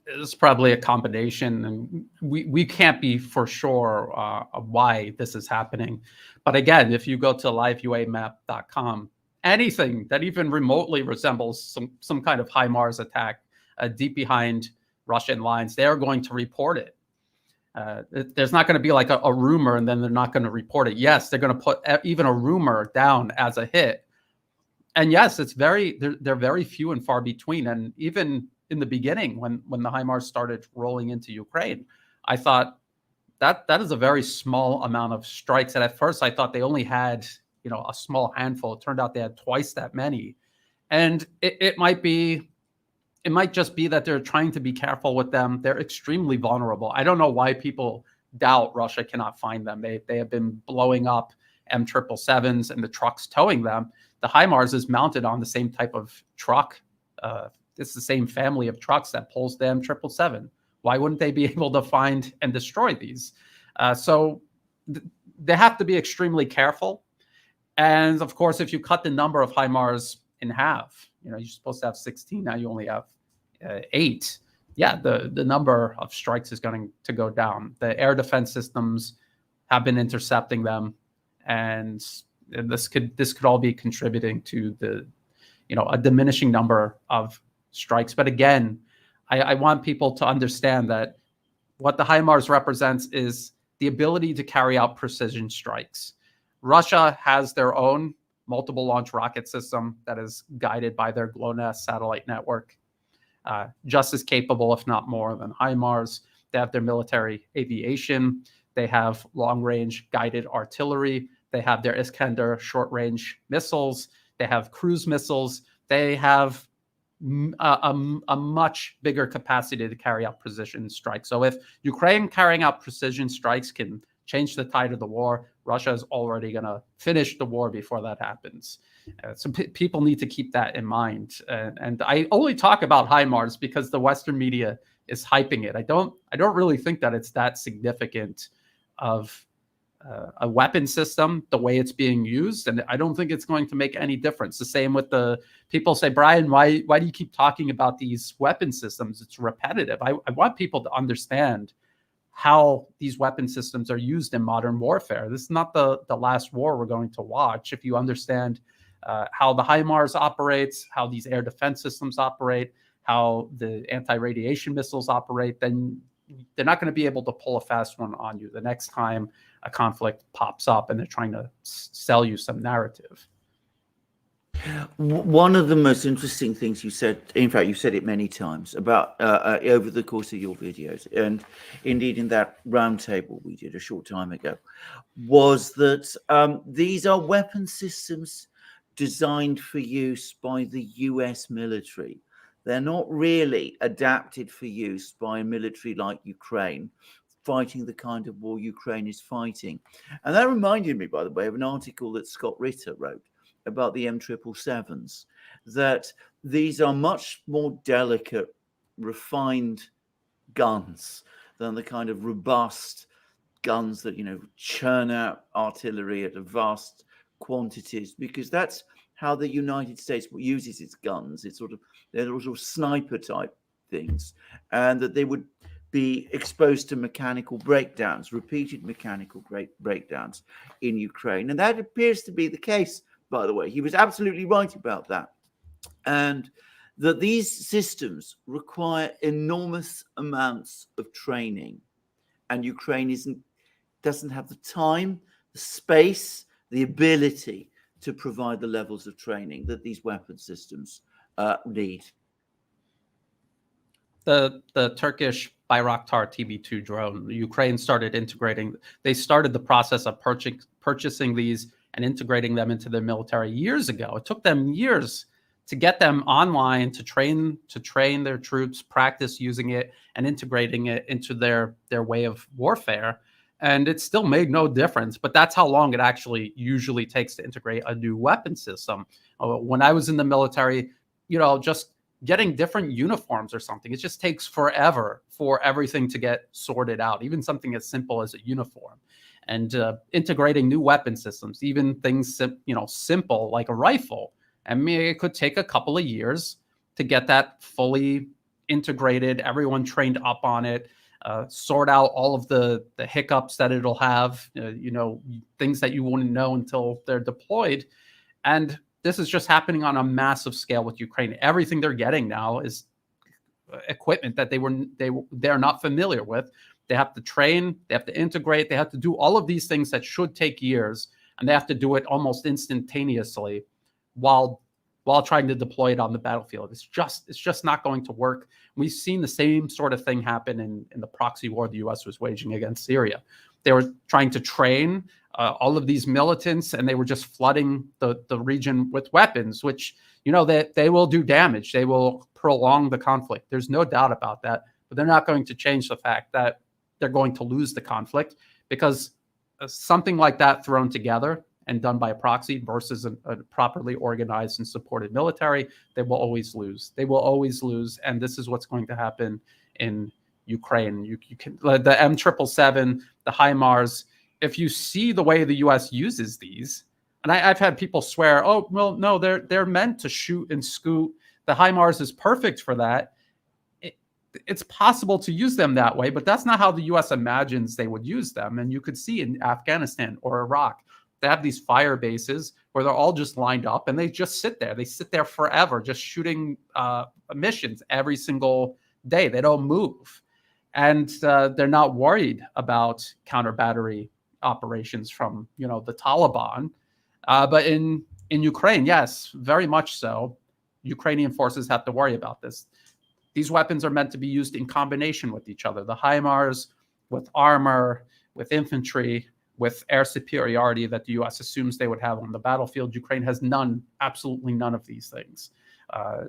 It's probably a combination, and we can't be for sure why this is happening. But again, if you go to liveuamap.com, anything that even remotely resembles some kind of HIMARS attack deep behind Russian lines, they are going to report it. There's not going to be like a rumor and then they're not going to report it. Yes, they're going to put even a rumor down as a hit. And yes, they're very few and far between. And even in the beginning, when the HIMARS started rolling into Ukraine, I thought that is a very small amount of strikes. And at first I thought they only had, a small handful. It turned out they had twice that many. And it might just be that they're trying to be careful with them. They're extremely vulnerable. I don't know why people doubt Russia cannot find them. They have been blowing up M777s and the trucks towing them. The HIMARS is mounted on the same type of truck. It's the same family of trucks that pulls the M777. Why wouldn't they be able to find and destroy these? So they have to be extremely careful. And of course, if you cut the number of HIMARS in half, you're supposed to have 16. Now you only have 8. Yeah, the number of strikes is going to go down. The air defense systems have been intercepting them, and this could all be contributing to a diminishing number of strikes. But again, I want people to understand that what the HIMARS represents is the ability to carry out precision strikes. Russia has their own multiple launch rocket system that is guided by their GLONASS satellite network, just as capable, if not more, than HIMARS. They have their military aviation. They have long-range guided artillery. They have their Iskander short-range missiles. They have cruise missiles. They have a much bigger capacity to carry out precision strikes. So if Ukraine carrying out precision strikes can change the tide of the war, Russia is already going to finish the war before that happens. So people need to keep that in mind. And I only talk about HIMARS because the Western media is hyping it. I don't really think that it's that significant of a weapon system, the way it's being used. And I don't think it's going to make any difference. The same with the people say, Brian, why do you keep talking about these weapon systems? It's repetitive. I want people to understand how these weapon systems are used in modern warfare. This is not the last war we're going to watch. If you understand how the HIMARS operates, how these air defense systems operate, how the anti-radiation missiles operate, then they're not going to be able to pull a fast one on you the next time a conflict pops up and they're trying to sell you some narrative. One of the most interesting things you said, in fact, you said it many times about over the course of your videos, and indeed in that roundtable we did a short time ago, was that these are weapon systems designed for use by the US military. They're not really adapted for use by a military like Ukraine, fighting the kind of war Ukraine is fighting. And that reminded me, by the way, of an article that Scott Ritter wrote about the M777s, that these are much more delicate, refined guns than the kind of robust guns that, churn out artillery at a vast quantities, because that's how the United States uses its guns. They're sort of sniper type things, and that they would be exposed to mechanical breakdowns, repeated mechanical breakdowns in Ukraine. And that appears to be the case, by the way. He was absolutely right about that. And that these systems require enormous amounts of training. And Ukraine doesn't have the time, the space, the ability to provide the levels of training that these weapon systems need. The Turkish Bayraktar TB2 drone, Ukraine started integrating. They started the process of purchasing these and integrating them into their military years ago. It took them years to get them online, to train their troops, practice using it, and integrating it into their way of warfare. And it still made no difference. But that's how long it actually usually takes to integrate a new weapon system. When I was in the military, just getting different uniforms or something, it just takes forever for everything to get sorted out, even something as simple as a uniform. And integrating new weapon systems, even things simple like a rifle. I mean, it could take a couple of years to get that fully integrated, everyone trained up on it, sort out all of the hiccups that it'll have, things that you wouldn't know until they're deployed. And this is just happening on a massive scale with Ukraine. Everything they're getting now is equipment that they're not familiar with. They have to train, they have to integrate, they have to do all of these things that should take years, and they have to do it almost instantaneously while while trying to deploy it on the battlefield. It's just not going to work. We've seen the same sort of thing happen in the proxy war the U.S. was waging against Syria. They were trying to train all of these militants, and they were just flooding the region with weapons, which, they will do damage. They will prolong the conflict. There's no doubt about that. But they're not going to change the fact that they're going to lose the conflict, because something like that thrown together and done by a proxy versus a properly organized and supported military, they will always lose. They will always lose. And this is what's going to happen in Ukraine. You can, the M777, the HIMARS, if you see the way the US uses these, and I've had people swear, oh, well, no, they're meant to shoot and scoot. The HIMARS is perfect for that. It's possible to use them that way, but that's not how the US imagines they would use them. And you could see in Afghanistan or Iraq, they have these fire bases where they're all just lined up and they just sit there. They sit there forever, just shooting missions every single day. They don't move. And they're not worried about counter battery operations from, the Taliban. But in Ukraine, yes, very much so. Ukrainian forces have to worry about this. These weapons are meant to be used in combination with each other. The HIMARS with armor, with infantry, with air superiority that the U.S. assumes they would have on the battlefield. Ukraine has none, absolutely none of these things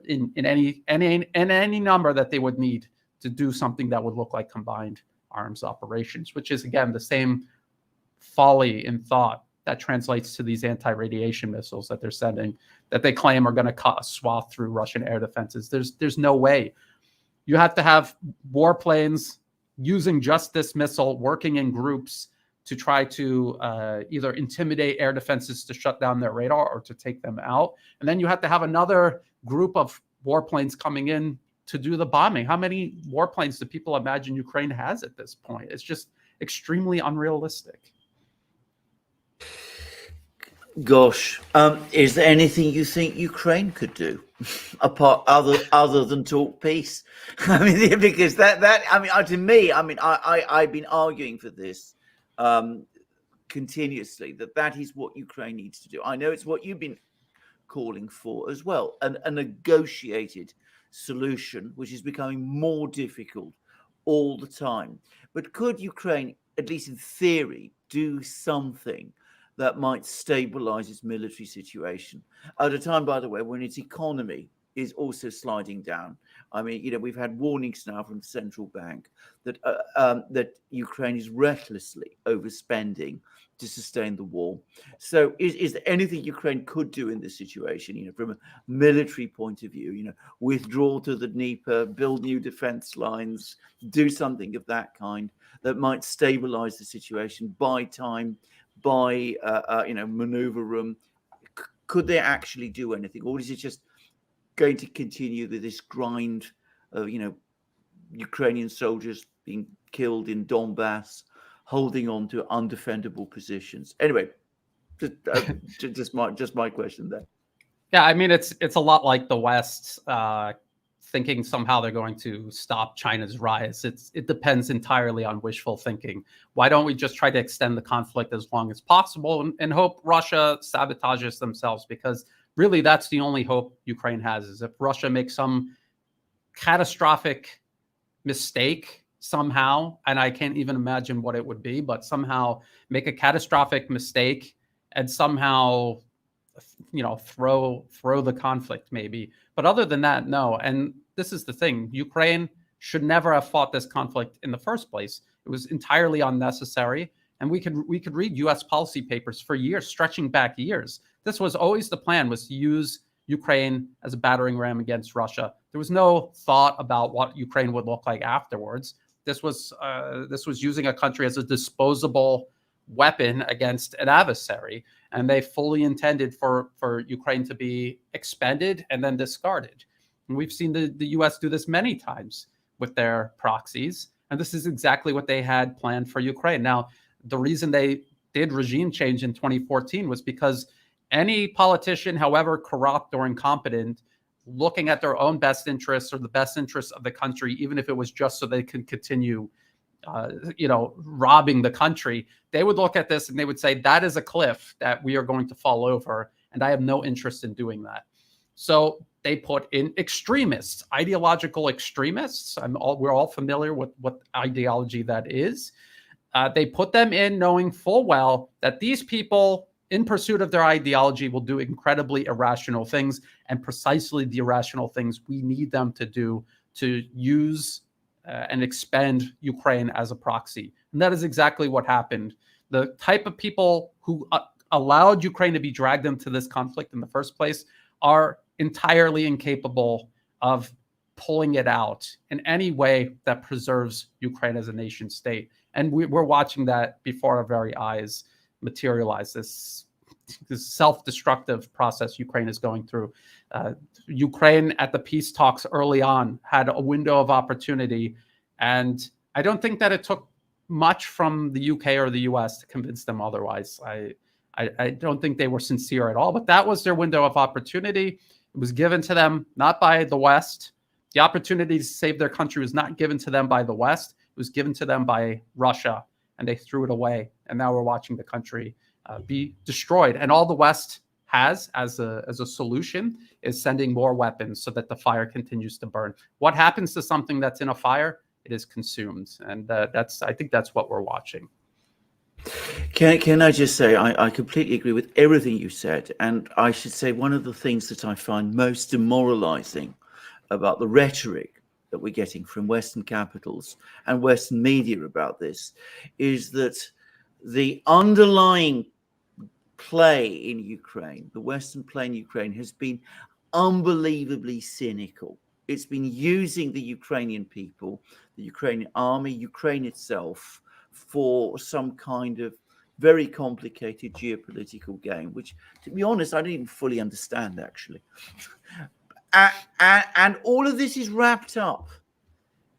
in any number that they would need to do something that would look like combined arms operations, which is, again, the same folly in thought that translates to these anti-radiation missiles that they're sending, that they claim are going to cut a swath through Russian air defenses. There's no way. You have to have warplanes using just this missile, working in groups to try to either intimidate air defenses to shut down their radar or to take them out. And then you have to have another group of warplanes coming in to do the bombing. How many warplanes do people imagine Ukraine has at this point? It's just extremely unrealistic. Gosh, is there anything you think Ukraine could do apart other than talk peace? I mean, because to me, I've been arguing for this continuously, that is what Ukraine needs to do. I know it's what you've been calling for as well, a negotiated solution, which is becoming more difficult all the time. But could Ukraine, at least in theory, do something that might stabilize its military situation at a time, by the way, when its economy is also sliding down? I mean, we've had warnings now from the central bank that that Ukraine is recklessly overspending to sustain the war. So is there anything Ukraine could do in this situation, from a military point of view, withdraw to the Dnieper, build new defense lines, do something of that kind that might stabilize the situation, buy time, buy, maneuver room? Could they actually do anything? Or is it just going to continue this grind of, Ukrainian soldiers being killed in Donbass, holding on to undefendable positions? Anyway, just my question there. Yeah, I mean, it's a lot like the West thinking somehow they're going to stop China's rise. It depends entirely on wishful thinking. Why don't we just try to extend the conflict as long as possible and hope Russia sabotages themselves? Because really, that's the only hope Ukraine has, is if Russia makes some catastrophic mistake somehow, and I can't even imagine what it would be, but somehow make a catastrophic mistake and somehow throw the conflict maybe. But other than that, no. And this is the thing. Ukraine should never have fought this conflict in the first place. It was entirely unnecessary. And we could read US policy papers for years, stretching back years. This was always the plan, was to use Ukraine as a battering ram against Russia. There was no thought about what Ukraine would look like afterwards. This was using a country as a disposable weapon against an adversary. And they fully intended for Ukraine to be expended and then discarded. And we've seen the US do this many times with their proxies. And this is exactly what they had planned for Ukraine. Now, the reason they did regime change in 2014 was because any politician, however corrupt or incompetent, looking at their own best interests or the best interests of the country, even if it was just so they can continue robbing the country, they would look at this and they would say, that is a cliff that we are going to fall over, and I have no interest in doing that. So they put in extremists, ideological extremists. We're all familiar with what ideology that is. They put them in knowing full well that these people, in pursuit of their ideology, will do incredibly irrational things, and precisely the irrational things we need them to do to use and expend Ukraine as a proxy. And that is exactly what happened. The type of people who allowed Ukraine to be dragged into this conflict in the first place are entirely incapable of pulling it out in any way that preserves Ukraine as a nation state. And we're watching that before our very eyes materialize, this self-destructive process Ukraine is going through. Ukraine at the peace talks early on had a window of opportunity, and I don't think that it took much from the UK or the US to convince them otherwise. I don't think they were sincere at all, but that was their window of opportunity. It was given to them not by the West. The opportunity to save their country was not given to them by the West. It was given to them by Russia, and they threw it away. And now we're watching the country be destroyed. And all the West has as a solution is sending more weapons so that the fire continues to burn. What happens to something that's in a fire? It is consumed. And I think that's what we're watching. Can I just say, I completely agree with everything you said. And I should say one of the things that I find most demoralizing about the rhetoric that we're getting from Western capitals and Western media about this is that the underlying play in Ukraine, the Western play in Ukraine, has been unbelievably cynical. It's been using the Ukrainian people, the Ukrainian army, Ukraine itself, for some kind of very complicated geopolitical game, which, to be honest, I don't even fully understand, actually. And all of this is wrapped up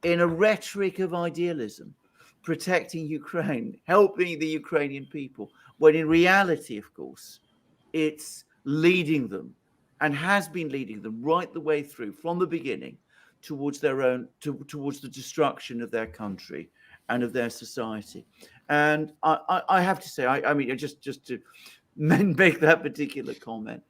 in a rhetoric of idealism, protecting Ukraine, helping the Ukrainian people, when in reality, of course, it's leading them and has been leading them right the way through from the beginning towards towards the destruction of their country and of their society. And I have to say, I mean, just to make that particular comment,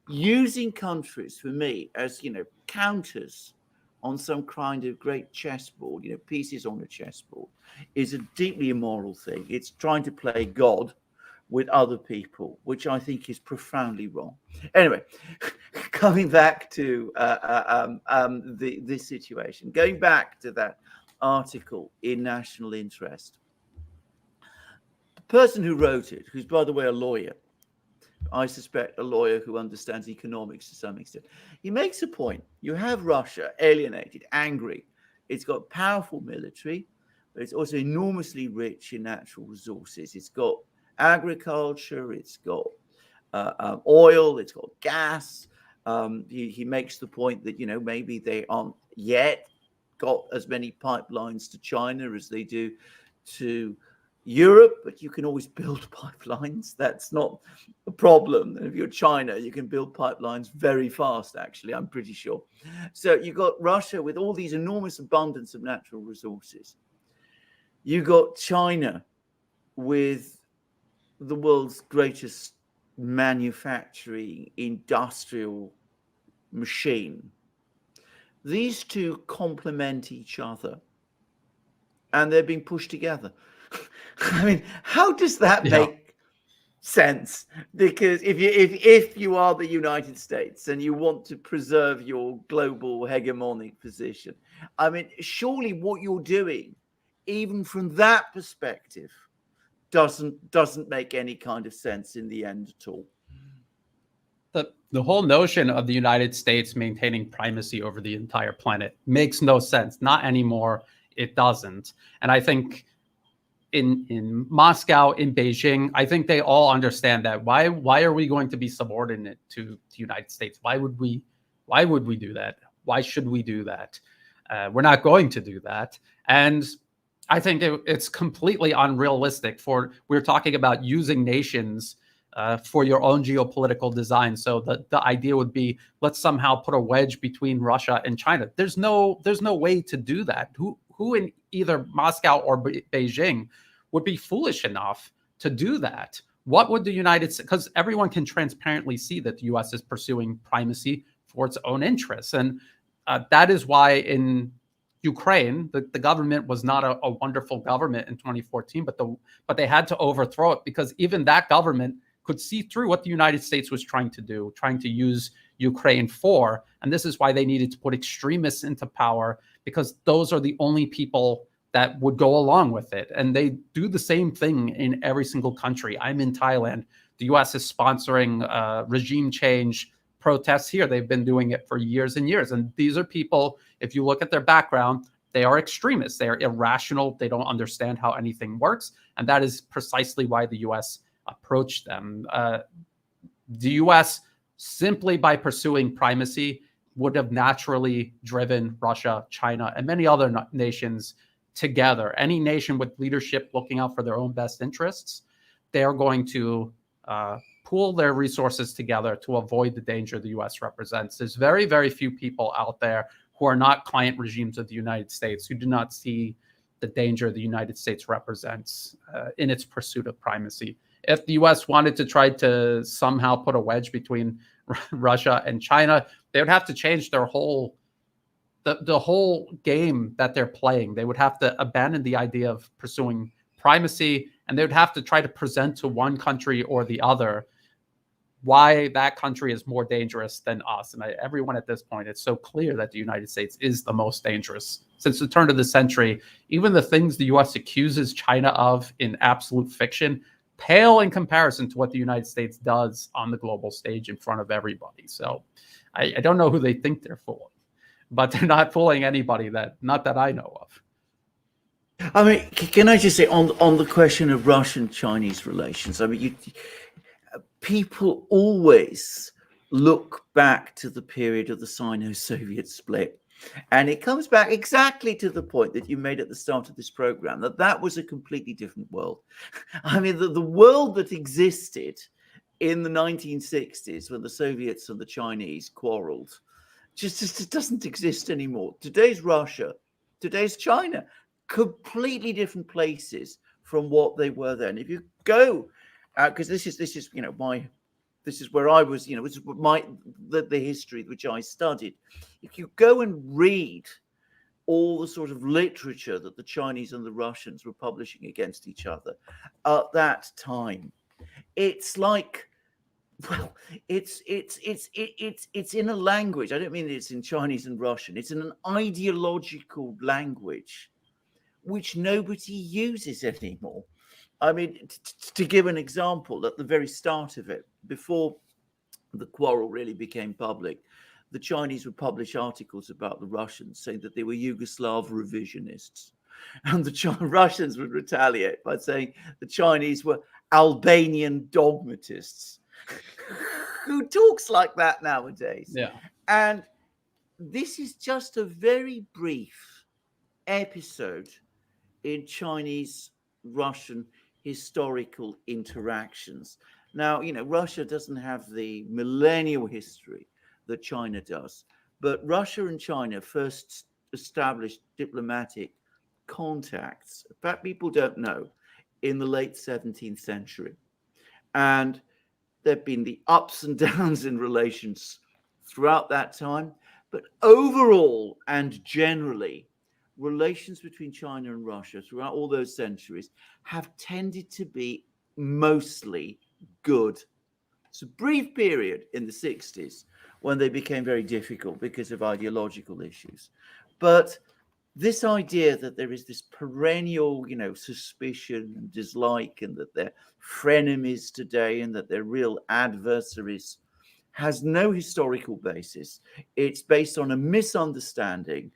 using countries for me as, counters on some kind of great chessboard, pieces on a chessboard, is a deeply immoral thing. It's trying to play God with other people, which I think is profoundly wrong. Anyway, coming back to this situation, going back to that article in National Interest, the person who wrote it, who's, by the way, a lawyer, I suspect a lawyer who understands economics to some extent, he makes a point. You have Russia alienated, angry. It's got powerful military, but it's also enormously rich in natural resources. It's got agriculture, it's got oil, it's got gas. He makes the point that, maybe they aren't yet got as many pipelines to China as they do to Europe, but you can always build pipelines. That's not a problem. And if you're China, you can build pipelines very fast, actually, I'm pretty sure. So you've got Russia with all these enormous abundance of natural resources. You got China with the world's greatest manufacturing industrial machine. These two complement each other, and they're being pushed together. I mean, how does that make sense? Because if you are the United States and you want to preserve your global hegemonic position, I mean, surely what you're doing, even from that perspective, doesn't make any kind of sense in the end at all. The whole notion of the United States maintaining primacy over the entire planet makes no sense. Not anymore. It doesn't. And I think in Moscow, in Beijing, I think they all understand that. Why are we going to be subordinate to the United States? Why would we do that? Why should we do that? We're not going to do that. And I think it's completely unrealistic. We're talking about using nations for your own geopolitical design. So the idea would be, let's somehow put a wedge between Russia and China. There's no way to do that. Who in either Moscow or Beijing would be foolish enough to do that? what would the United States, because everyone can transparently see that the US is pursuing primacy for its own interests. And that is why in Ukraine, the government was not a wonderful government in 2014, but they had to overthrow it because even that government could see through what the United States was trying to do, trying to use Ukraine for. And this is why they needed to put extremists into power, because those are the only people that would go along with it. And they do the same thing in every single country. I'm in Thailand. The US is sponsoring regime change protests here. They've been doing it for years and years. And these are people, if you look at their background, they are extremists. They are irrational. They don't understand how anything works. And that is precisely why the US approached them. The US, simply by pursuing primacy, would have naturally driven Russia, China, and many other nations together. Any nation with leadership looking out for their own best interests, they are going to pool their resources together to avoid the danger the US represents. There's very, very few people out there who are not client regimes of the United States who do not see the danger the United States represents in its pursuit of primacy. If the US wanted to try to somehow put a wedge between Russia and China, they would have to change their whole the whole game that they're playing. They would have to abandon the idea of pursuing primacy, and they would have to try to present to one country or the other why that country is more dangerous than us. And everyone at this point, it's so clear that the United States is the most dangerous. Since the turn of the century, even the things the US accuses China of in absolute fiction pale in comparison to what the United States does on the global stage in front of everybody. So I don't know who they think they're fooling, but they're not fooling anybody, not that I know of. I mean, can I just say on the question of Russian-Chinese relations? I mean, people always look back to the period of the Sino-Soviet split, and it comes back exactly to the point that you made at the start of this program, that was a completely different world. I mean, the world that existed in the 1960s when the Soviets and the Chinese quarreled just doesn't exist anymore. Today's Russia, today's China, completely different places from what they were then. If you go, because this is this is where I was, this is the history which I studied. If you go and read all the sort of literature that the Chinese and the Russians were publishing against each other at that time, it's like, well, it's in a language. I don't mean it's in Chinese and Russian. It's in an ideological language which nobody uses anymore. I mean, to give an example, at the very start of it, before the quarrel really became public, the Chinese would publish articles about the Russians saying that they were Yugoslav revisionists. And the Russians would retaliate by saying the Chinese were Albanian dogmatists. Who talks like that nowadays? Yeah. And this is just a very brief episode in Chinese-Russian historical interactions. Now, Russia doesn't have the millennial history that China does, but Russia and China first established diplomatic contacts, in fact, people don't know, in the late 17th century. And there have been the ups and downs in relations throughout that time, but overall and generally, relations between China and Russia throughout all those centuries have tended to be mostly good. It's a brief period in the 60s when they became very difficult because of ideological issues. But this idea that there is this perennial, suspicion and dislike, and that they're frenemies today and that they're real adversaries has no historical basis. It's based on a misunderstanding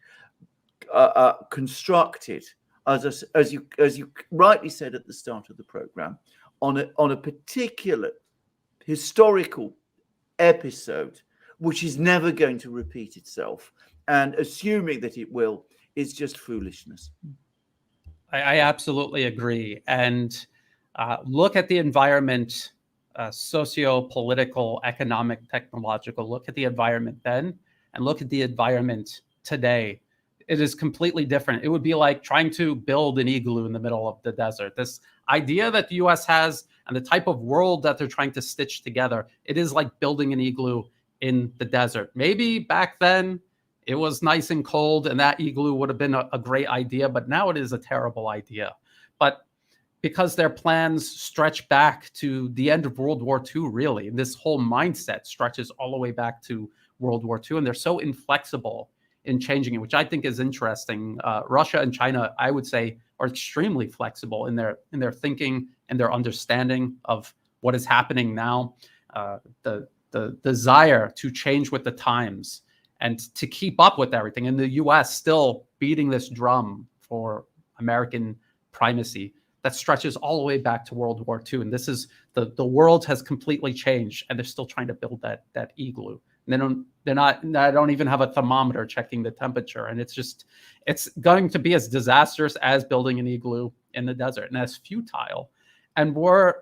constructed, as you rightly said at the start of the program, on a particular historical episode, which is never going to repeat itself, and assuming that it will is just foolishness. I absolutely agree. And look at the environment, socio-political, economic, technological. Look at the environment then, and look at the environment today. it is completely different. It would be like trying to build an igloo in the middle of the desert. This idea that the US has and the type of world that they're trying to stitch together, it is like building an igloo in the desert. Maybe back then it was nice and cold and that igloo would have been a great idea, but now it is a terrible idea. But because their plans stretch back to the end of World War II, really, this whole mindset stretches all the way back to World War II, and they're so inflexible in changing it, which I think is interesting. Russia and China, I would say, are extremely flexible in their thinking and their understanding of what is happening now. The desire to change with the times and to keep up with everything. And the U.S. still beating this drum for American primacy that stretches all the way back to World War II. And this is the world has completely changed, and they're still trying to build that igloo. And they don't even have a thermometer checking the temperature. And it's going to be as disastrous as building an igloo in the desert, and as futile. And we're,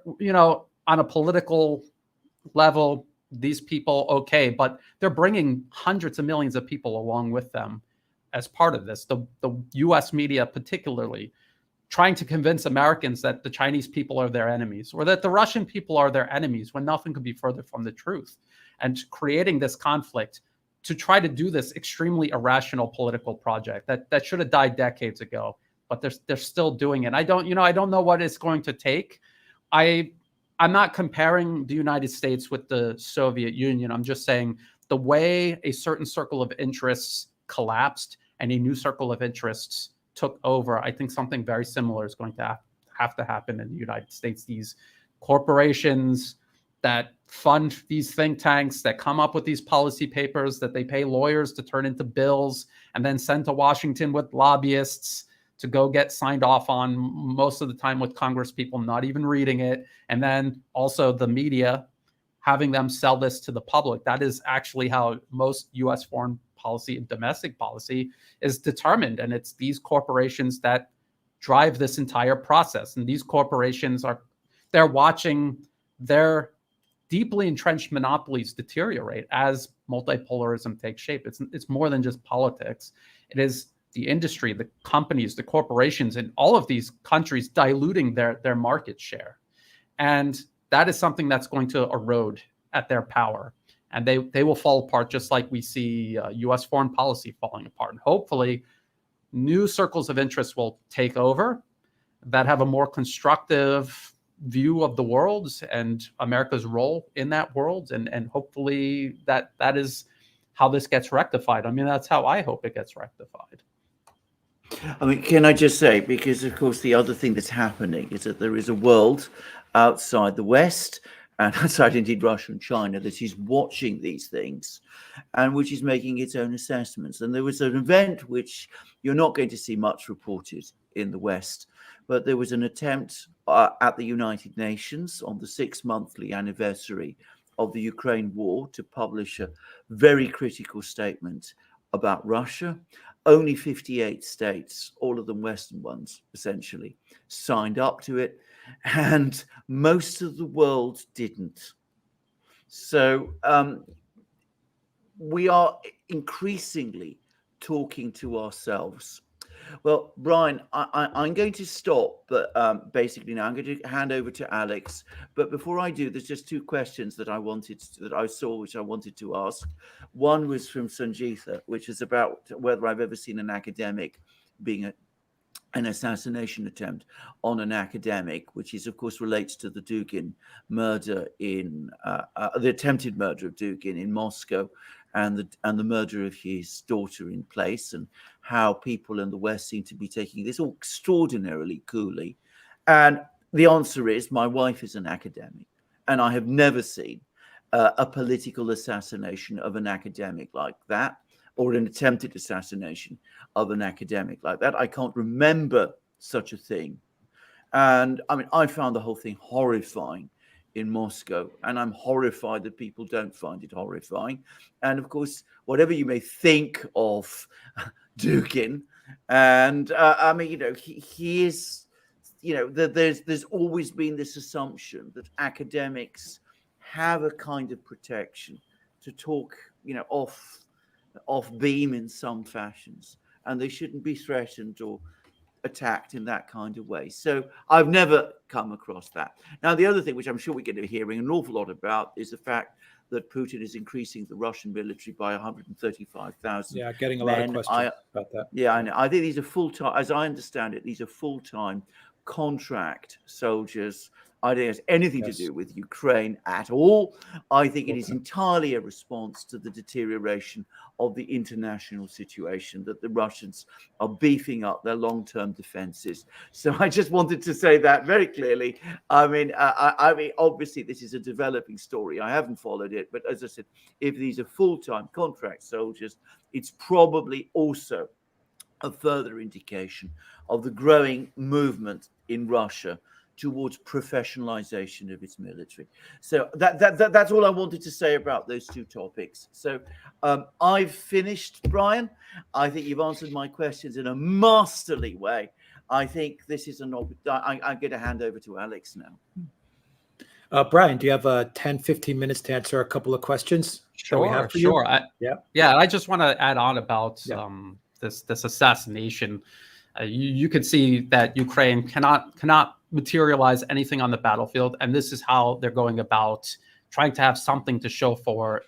on a political level, these people, okay, but they're bringing hundreds of millions of people along with them as part of this. The US media particularly trying to convince Americans that the Chinese people are their enemies, or that the Russian people are their enemies, when nothing could be further from the truth, and creating this conflict to try to do this extremely irrational political project that should have died decades ago, but they're still doing it. I don't know what it's going to take. I'm not comparing the United States with the Soviet Union. I'm just saying the way a certain circle of interests collapsed and a new circle of interests took over, I think something very similar is going to have to happen in the United States. These corporations that fund these think tanks, that come up with these policy papers, that they pay lawyers to turn into bills and then send to Washington with lobbyists to go get signed off on, most of the time with Congress people not even reading it. And then also the media having them sell this to the public. That is actually how most US foreign policy and domestic policy is determined. And it's these corporations that drive this entire process. And these corporations they're watching their deeply entrenched monopolies deteriorate as multipolarism takes shape. It's more than just politics. It is the industry, the companies, the corporations in all of these countries diluting their market share. And that is something that's going to erode at their power. And they will fall apart, just like we see U.S. foreign policy falling apart. And hopefully, new circles of interest will take over that have a more constructive view of the world and America's role in that world. And hopefully that is how this gets rectified. I mean, that's how I hope it gets rectified. I mean, can I just say, because of course the other thing that's happening is that there is a world outside the West and outside indeed Russia and China that is watching these things and which is making its own assessments. And there was an event which you're not going to see much reported in the West, but there was an attempt at the United Nations on the 6th monthly anniversary of the Ukraine war to publish a very critical statement about Russia. Only 58 states, all of them Western ones, essentially, signed up to it, and most of the world didn't. So we are increasingly talking to ourselves. Well, Brian, I'm going to stop, but basically now I'm going to hand over to Alex. But before I do, there's just two questions that I saw, which I wanted to ask. One was from Sanjitha, which is about whether I've ever seen an academic being an assassination attempt on an academic, which is, of course, relates to the Dugin murder the attempted murder of Dugin in Moscow, and the murder of his daughter in place, and how people in the West seem to be taking this all extraordinarily coolly. And the answer is, my wife is an academic, and I have never seen a political assassination of an academic like that, or an attempted assassination of an academic like that. I can't remember such a thing. And I mean, I found the whole thing horrifying in Moscow, and I'm horrified that people don't find it horrifying. And of course, whatever you may think of Dugin, and I mean, he is, there's always been this assumption that academics have a kind of protection to talk, off beam in some fashions. and they shouldn't be threatened or attacked in that kind of way. So I've never come across that. Now, the other thing, which I'm sure we're going to be hearing an awful lot about, is the fact that Putin is increasing the Russian military by 135,000 Yeah, getting a men. lot of questions about that. Yeah, I know. I think these are full-time, as I understand it, these are full-time contract soldiers. I don't think it has anything to do with Ukraine at all. I think it is entirely a response to the deterioration of the international situation, that the Russians are beefing up their long-term defenses. So I just wanted to say that very clearly. I mean, obviously this is a developing story. I haven't followed it, but as I said, if these are full-time contract soldiers, it's probably also a further indication of the growing movement in Russia towards professionalization of its military. So that's all I wanted to say about those two topics. So I've finished, Brian. I think you've answered my questions in a masterly way. I think this is I'm going to hand over to Alex now. Brian, do you have 10, 15 minutes to answer a couple of questions that we have for you? Sure. Yeah, I just want to add on about this assassination. You could see that Ukraine cannot materialize anything on the battlefield, and this is how they're going about trying to have something to show for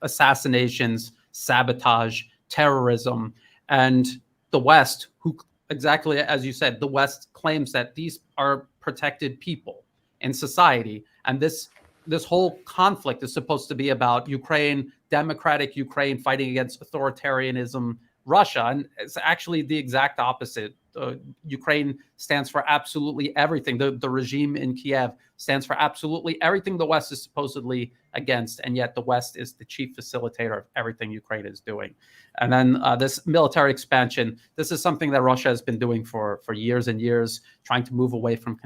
assassinations, sabotage, terrorism, and the West, who exactly as you said, the West claims that these are protected people in society, and this whole conflict is supposed to be about Ukraine, democratic Ukraine fighting against authoritarianism, Russia, and it's actually the exact opposite. Ukraine stands for absolutely everything. The regime in Kiev stands for absolutely everything the West is supposedly against, and yet the West is the chief facilitator of everything Ukraine is doing. And then this military expansion, this is something that Russia has been doing for years and years, trying to move away from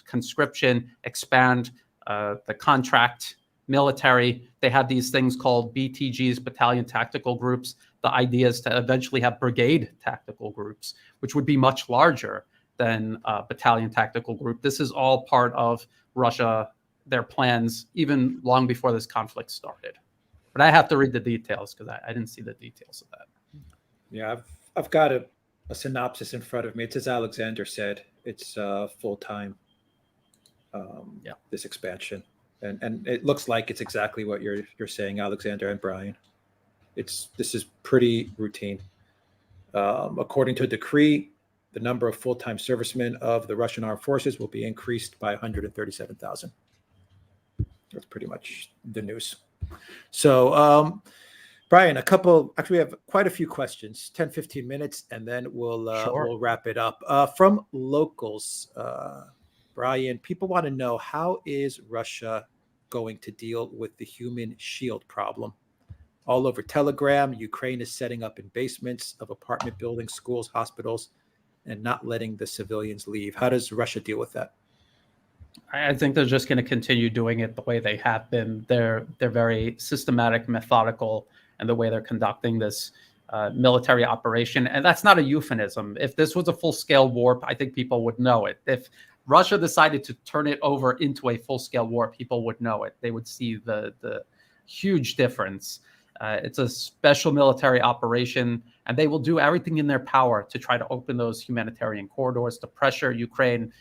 conscription, expand the contract military. They have these things called BTGs, battalion tactical groups. The idea is to eventually have brigade tactical groups, which would be much larger than a battalion tactical group. This is all part of Russia, their plans, even long before this conflict started. But I have to read the details because I didn't see the details of that. Yeah, I've got a synopsis in front of me. It's as Alexander said, it's full-time, this expansion. And it looks like it's exactly what you're saying, Alexander and Brian. This is pretty routine. According to a decree, the number of full-time servicemen of the Russian armed forces will be increased by 137,000. That's pretty much the news. So, Brian, we have quite a few questions, 10, 15 minutes, and then we'll wrap it up. From locals, Brian, people want to know, how is Russia going to deal with the human shield problem? All over Telegram, Ukraine is setting up in basements of apartment buildings, schools, hospitals, and not letting the civilians leave. How does Russia deal with that? I think they're just going to continue doing it the way they have been. They're very systematic, methodical, and the way they're conducting this military operation. And that's not a euphemism. If this was a full-scale war, I think people would know it. If Russia decided to turn it over into a full-scale war, people would know it. They would see the huge difference. It's a special military operation, and they will do everything in their power to try to open those humanitarian corridors, to pressure Ukraine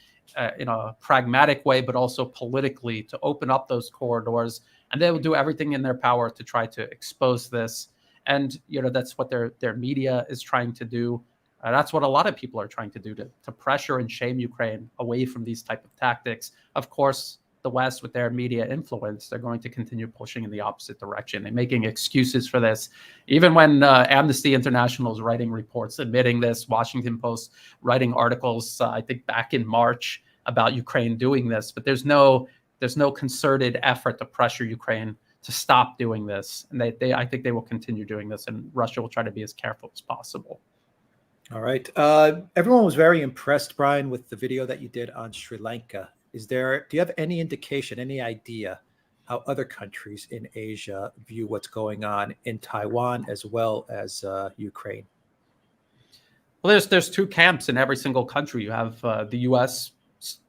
in a pragmatic way, but also politically, to open up those corridors. And they will do everything in their power to try to expose this. And that's what their media is trying to do. That's what a lot of people are trying to do, to pressure and shame Ukraine away from these type of tactics. Of course, the West, with their media influence, they're going to continue pushing in the opposite direction and making excuses for this. Even when Amnesty International is writing reports admitting this, Washington Post writing articles, I think back in March, about Ukraine doing this, but there's no concerted effort to pressure Ukraine to stop doing this. And I think they will continue doing this, and Russia will try to be as careful as possible. All right. Everyone was very impressed, Brian, with the video that you did on Sri Lanka. Do you have any indication, any idea how other countries in Asia view what's going on in Taiwan as well as Ukraine? Well, there's two camps in every single country. You have the U.S.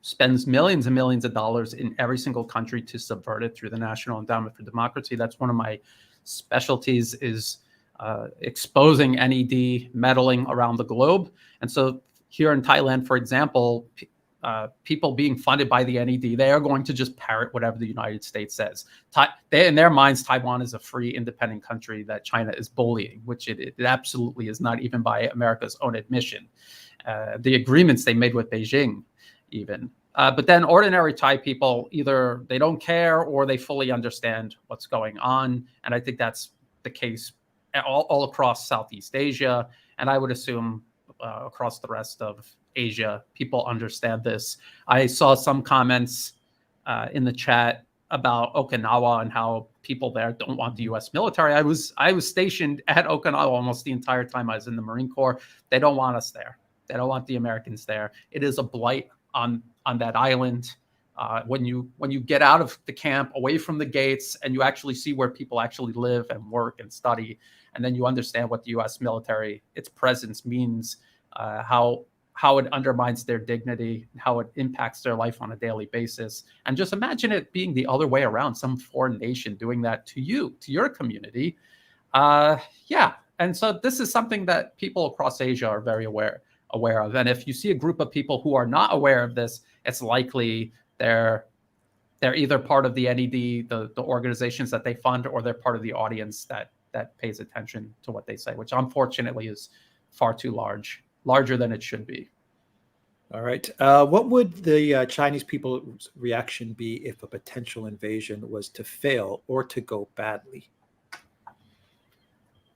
spends millions and millions of dollars in every single country to subvert it through the National Endowment for Democracy. That's one of my specialties, is exposing NED meddling around the globe. And so here in Thailand, for example, people being funded by the NED, they are going to just parrot whatever the United States says. In their minds, Taiwan is a free, independent country that China is bullying, which it absolutely is not, even by America's own admission. The agreements they made with Beijing, even. But then ordinary Thai people, either they don't care or they fully understand what's going on. And I think that's the case all across Southeast Asia. And I would assume across the rest of Asia, people understand this. I saw some comments in the chat about Okinawa and how people there don't want the U.S. military. I was stationed at Okinawa almost the entire time I was in the Marine Corps. They don't want us there. They don't want the Americans there. It is a blight on that island. When you get out of the camp, away from the gates, and you actually see where people actually live and work and study, and then you understand what the U.S. military, its presence means, how it undermines their dignity, how it impacts their life on a daily basis. And just imagine it being the other way around, some foreign nation doing that to you, to your community. Yeah. And so this is something that people across Asia are very aware of. And if you see a group of people who are not aware of this, it's likely they're either part of the NED, the organizations that they fund, or they're part of the audience that pays attention to what they say, which unfortunately is far too larger than it should be. All right. What would the Chinese people's reaction be if a potential invasion was to fail or to go badly?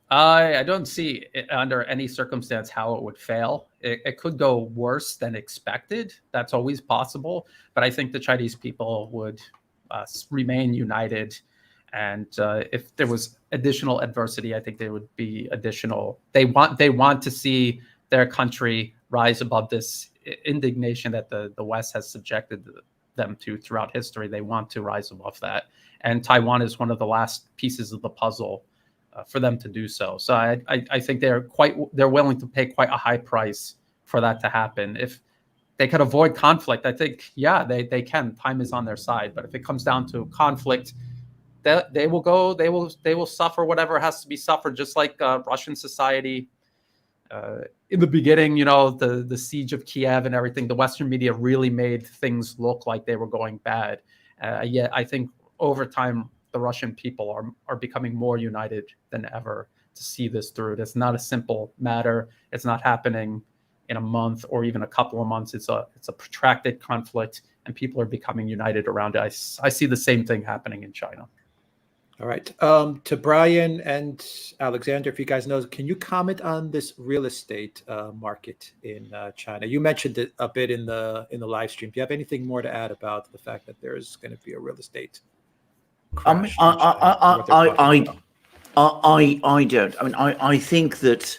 I don't see it under any circumstance how it would fail. It could go worse than expected. That's always possible. But I think the Chinese people would remain united. And if there was additional adversity, I think there would be additional. They want to see their country rise above this indignation that the West has subjected them to throughout history. They want to rise above that. And Taiwan is one of the last pieces of the puzzle for them to do so. So I think they're willing to pay quite a high price for that to happen. If they could avoid conflict, I think, yeah, they can. Time is on their side. But if it comes down to conflict, they will suffer whatever has to be suffered, just like Russian society. In the beginning, the siege of Kiev and everything, the Western media really made things look like they were going bad. Yet I think over time, the Russian people are becoming more united than ever to see this through. It's not a simple matter. It's not happening in a month or even a couple of months. It's a protracted conflict, and people are becoming united around it. I see the same thing happening in China. All right. To Brian and Alexander, if you guys know, can you comment on this real estate market in China? You mentioned it a bit in the live stream. Do you have anything more to add about the fact that there's going to be a real estate crash? I don't. I mean, I think that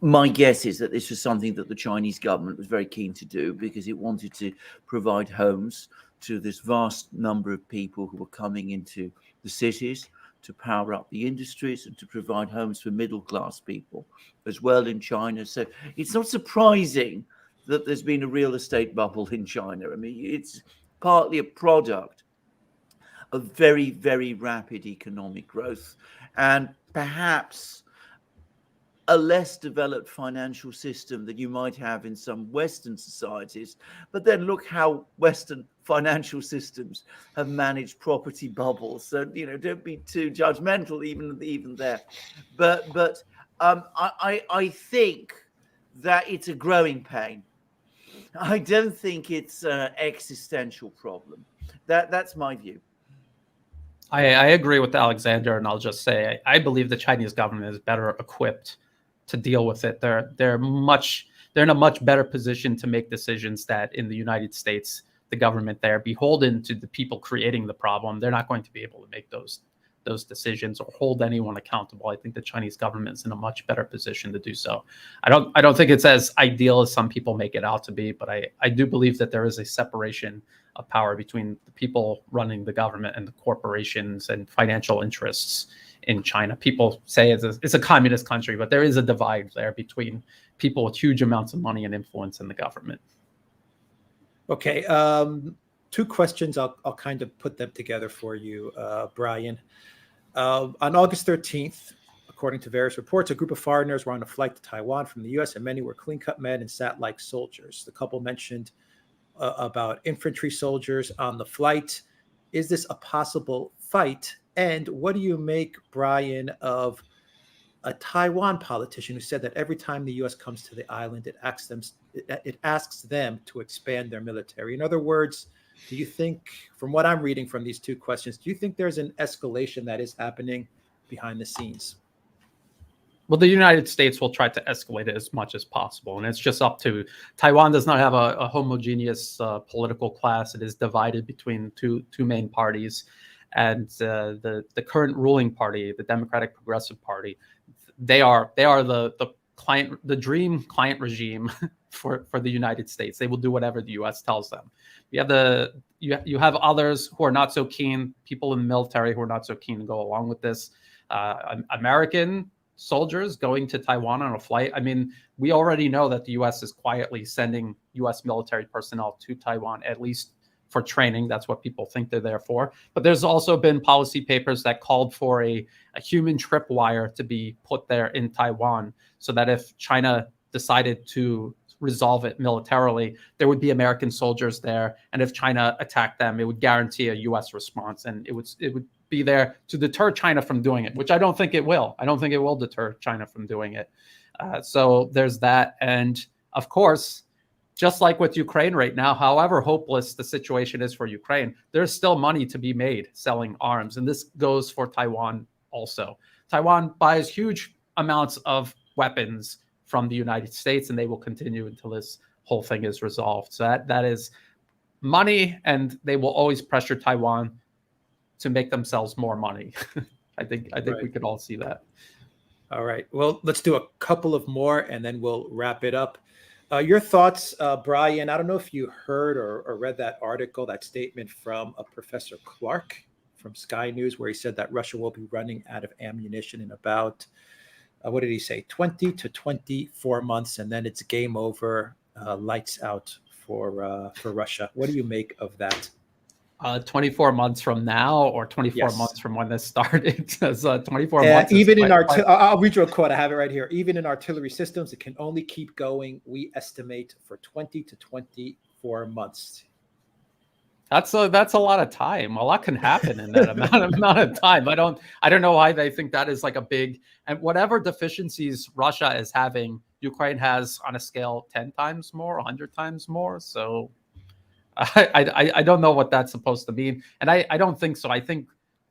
my guess is that this was something that the Chinese government was very keen to do because it wanted to provide homes to this vast number of people who were coming into the cities to power up the industries and to provide homes for middle-class people as well in China. So it's not surprising that there's been a real estate bubble in China. I mean, it's partly a product of very, very rapid economic growth and perhaps a less developed financial system than you might have in some Western societies. But then look how Western financial systems have managed property bubbles. So, don't be too judgmental even there. But I think that it's a growing pain. I don't think it's an existential problem. That's my view. I agree with Alexander, and I'll just say I believe the Chinese government is better equipped to deal with it. They're in a much better position to make decisions that in the United States, the government there, beholden to the people creating the problem, they're not going to be able to make those decisions or hold anyone accountable. I think the Chinese government is in a much better position to do so. I don't think it's as ideal as some people make it out to be, but I do believe that there is a separation of power between the people running the government and the corporations and financial interests in China. People say it's a communist country, but there is a divide there between people with huge amounts of money and influence in the government. Okay. Two questions. I'll kind of put them together for you, Brian. On August 13th, According to various reports, a group of foreigners were on a flight to Taiwan from the U.S., and many were clean-cut men and sat like soldiers. The couple mentioned about infantry soldiers on the flight. Is this a possible fight? And what do you make, Brian, of a Taiwan politician who said that every time the U.S. comes to the island, it asks them to expand their military? In other words, do you think, from what I'm reading from these two questions, do you think there's an escalation that is happening behind the scenes? Well, the United States will try to escalate it as much as possible, and it's just up to Taiwan. Does not have a homogeneous political class. It is divided between two main parties, and the current ruling party, the Democratic Progressive Party, they are the dream client regime for the United States. They will do whatever the U.S. tells them. You have others who are not so keen, people in the military who are not so keen to go along with this. American soldiers going to Taiwan on a flight. I mean, we already know that the U.S. is quietly sending U.S. military personnel to Taiwan, at least for training. That's what people think they're there for. But there's also been policy papers that called for a human tripwire to be put there in Taiwan, so that if China decided to resolve it militarily, there would be American soldiers there. And if China attacked them, it would guarantee a U.S. response, and it would be there to deter China from doing it, which I don't think it will. I don't think it will deter China from doing it. So there's that. And of course, just like with Ukraine right now, however hopeless the situation is for Ukraine, there's still money to be made selling arms. And this goes for Taiwan also. Taiwan buys huge amounts of weapons from the United States, and they will continue until this whole thing is resolved. So that is money, and they will always pressure Taiwan to make themselves more money. I think right. We could all see that. All right. Well, let's do a couple of more, and then we'll wrap it up. Your thoughts, Brian? I don't know if you heard or read that article, that statement from Professor Clark from Sky News, where he said that Russia will be running out of ammunition in about, what did he say, 20 to 24 months, and then it's game over, lights out for Russia. What do you make of that? 24 months from now, or 24 months from when this started? Because 24 months. Even in I'll read you a quote. I have it right here. Even in artillery systems, it can only keep going, we estimate, for 20 to 24 months. That's a lot of time. A lot can happen in that amount of time. I don't know why they think that is like a big, and whatever deficiencies Russia is having, Ukraine has on a scale 10 times more, 100 times more. So I don't know what that's supposed to mean. And I don't think so. I think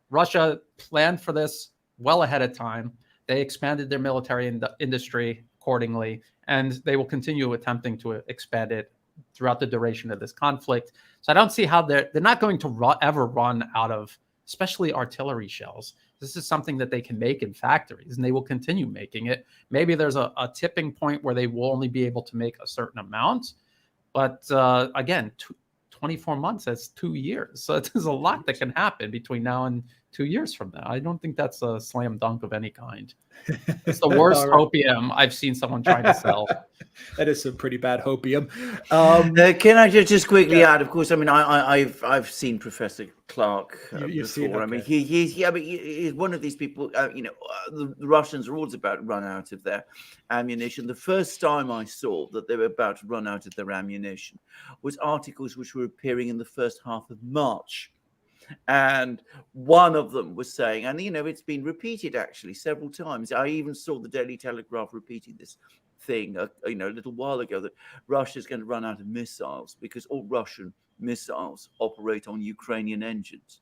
Russia planned for this well ahead of time. They expanded their military industry accordingly, and they will continue attempting to expand it throughout the duration of this conflict. So I don't see how they're not going to ever run out of, especially artillery shells. This is something that they can make in factories, and they will continue making it. Maybe there's a tipping point where they will only be able to make a certain amount. But again, 24 months, that's 2 years. So there's a lot that can happen between now and 2 years from now. I don't think that's a slam dunk of any kind. It's the worst hopium I've seen someone trying to sell. That is some pretty bad hopium. Can I just quickly add? Of course, I mean, I've seen Professor Clark before. I mean, he's one of these people. The Russians are always about to run out of their ammunition. The first time I saw that they were about to run out of their ammunition was articles which were appearing in the first half of March. And one of them was saying, and it's been repeated actually several times. I even saw the Daily Telegraph repeating this thing a little while ago, that Russia's going to run out of missiles because all Russian missiles operate on Ukrainian engines.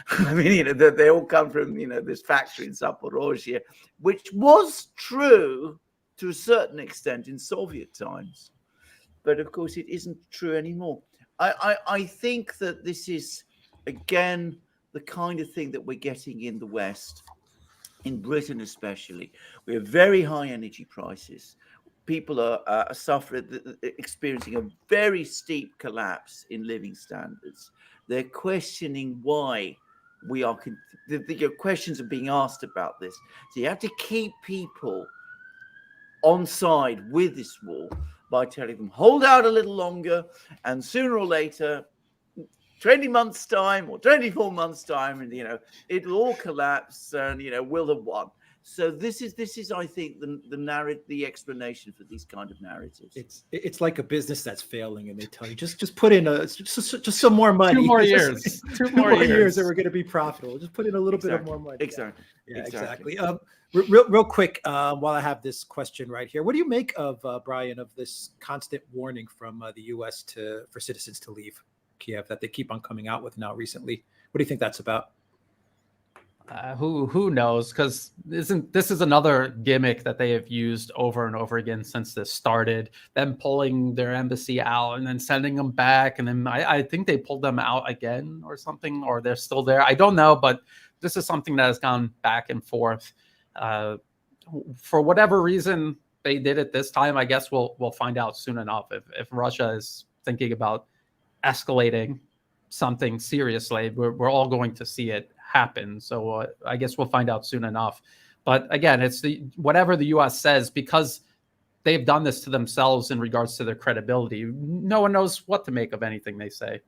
I mean, they all come from this factory in Zaporozhye, which was true to a certain extent in Soviet times, but of course it isn't true anymore. I think that this is, again, the kind of thing that we're getting in the West, in Britain especially. We have very high energy prices. People are experiencing a very steep collapse in living standards. They're questioning why we are. Questions are being asked about this. So you have to keep people on side with this war by telling them, hold out a little longer, and sooner or later, 20 months' time or 24 months' time, and it'll all collapse, and we'll have won. So this is I think the explanation for these kind of narratives. It's like a business that's failing, and they tell you just put in just some more money. 2 more years. 2 more years. And we're going to be profitable. Just put in a little bit of more money. Exactly. Yeah, exactly. Real quick, while I have this question right here, what do you make of Brian, of this constant warning from the U.S. for citizens to leave Kiev that they keep on coming out with now recently? What do you think that's about? Who knows? Because this is another gimmick that they have used over and over again since this started. Them pulling their embassy out and then sending them back, and then I think they pulled them out again or something, or they're still there. I don't know, but this is something that has gone back and forth. For whatever reason they did it this time, I guess we'll find out soon enough. If Russia is thinking about escalating something seriously, we're all going to see it happen. So I guess we'll find out soon enough. But again, it's whatever the U.S. says, because they've done this to themselves in regards to their credibility. No one knows what to make of anything they say.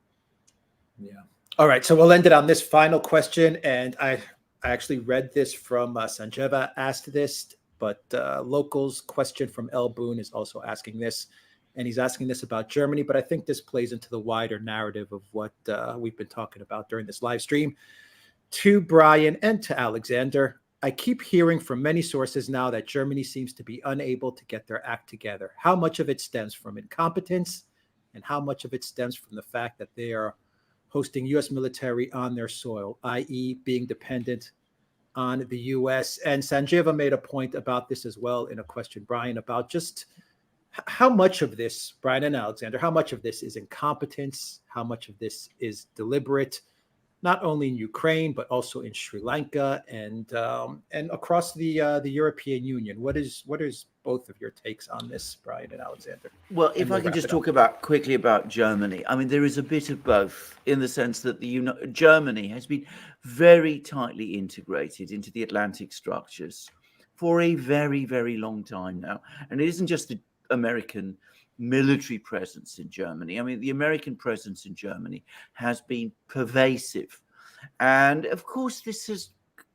Yeah. All right. So we'll end it on this final question. And I actually read this from Sanjeva asked this, but Local's question from El Boone is also asking this. And he's asking this about Germany, but I think this plays into the wider narrative of what we've been talking about during this live stream. To Brian and to Alexander, I keep hearing from many sources now that Germany seems to be unable to get their act together. How much of it stems from incompetence, and how much of it stems from the fact that they are hosting U.S. military on their soil, i.e. being dependent on the U.S.? And Sanjeva made a point about this as well in a question, Brian, about just how much of this, Brian and Alexander, how much of this is incompetence? How much of this is deliberate? Not only in Ukraine, but also in Sri Lanka and across the European Union. What is both of your takes on this, Brian and Alexander? Well, if I can just talk quickly about Germany. I mean, there is a bit of both, in the sense that Germany has been very tightly integrated into the Atlantic structures for a very, very long time now. And it isn't just the American military presence in Germany. I mean, the American presence in Germany has been pervasive. And of course, this has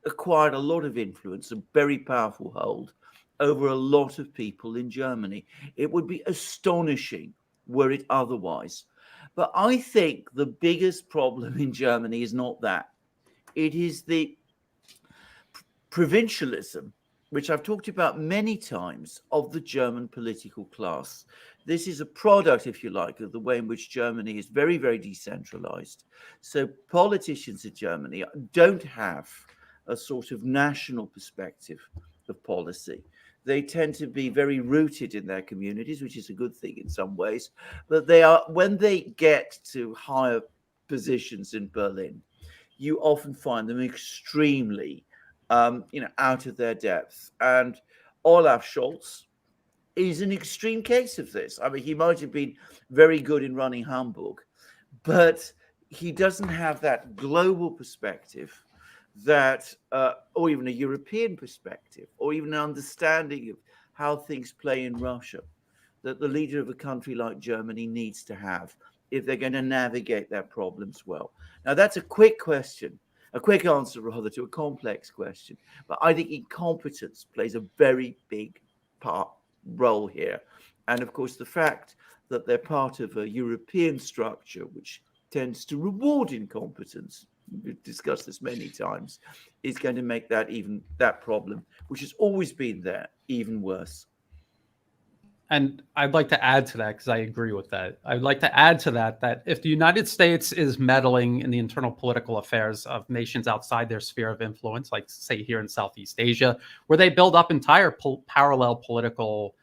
acquired a lot of influence, a very powerful hold over a lot of people in Germany. It would be astonishing were it otherwise. But I think the biggest problem in Germany is not that. It is the provincialism, which I've talked about many times, of the German political class. This is a product, if you like, of the way in which Germany is very, very decentralized. So politicians in Germany don't have a sort of national perspective of policy. They tend to be very rooted in their communities, which is a good thing in some ways. But when they get to higher positions in Berlin, you often find them extremely out of their depth. And Olaf Scholz is an extreme case of this. I mean, he might have been very good in running Hamburg, but he doesn't have that global perspective or even a European perspective, or even an understanding of how things play in Russia, that the leader of a country like Germany needs to have if they're going to navigate their problems well. Now, that's a quick answer rather to a complex question. But I think incompetence plays a very big role here. And of course, the fact that they're part of a European structure which tends to reward incompetence, we've discussed this many times, is going to make that problem, which has always been there, even worse. And I'd like to add to that, because I agree with that. I'd like to add to that if the United States is meddling in the internal political affairs of nations outside their sphere of influence, like say here in Southeast Asia, where they build up entire parallel political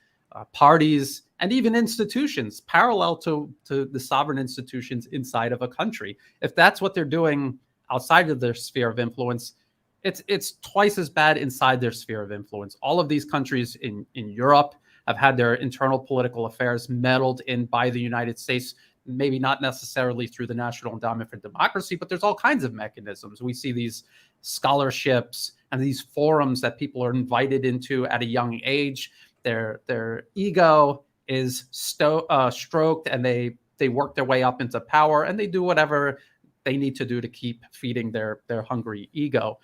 parties and even institutions parallel to the sovereign institutions inside of a country, if that's what they're doing outside of their sphere of influence, it's twice as bad inside their sphere of influence. All of these countries in Europe have had their internal political affairs meddled in by the United States, maybe not necessarily through the National Endowment for Democracy, but there's all kinds of mechanisms. We see these scholarships and these forums that people are invited into at a young age. Their ego is stroked, and they work their way up into power, and they do whatever they need to do to keep feeding their hungry ego.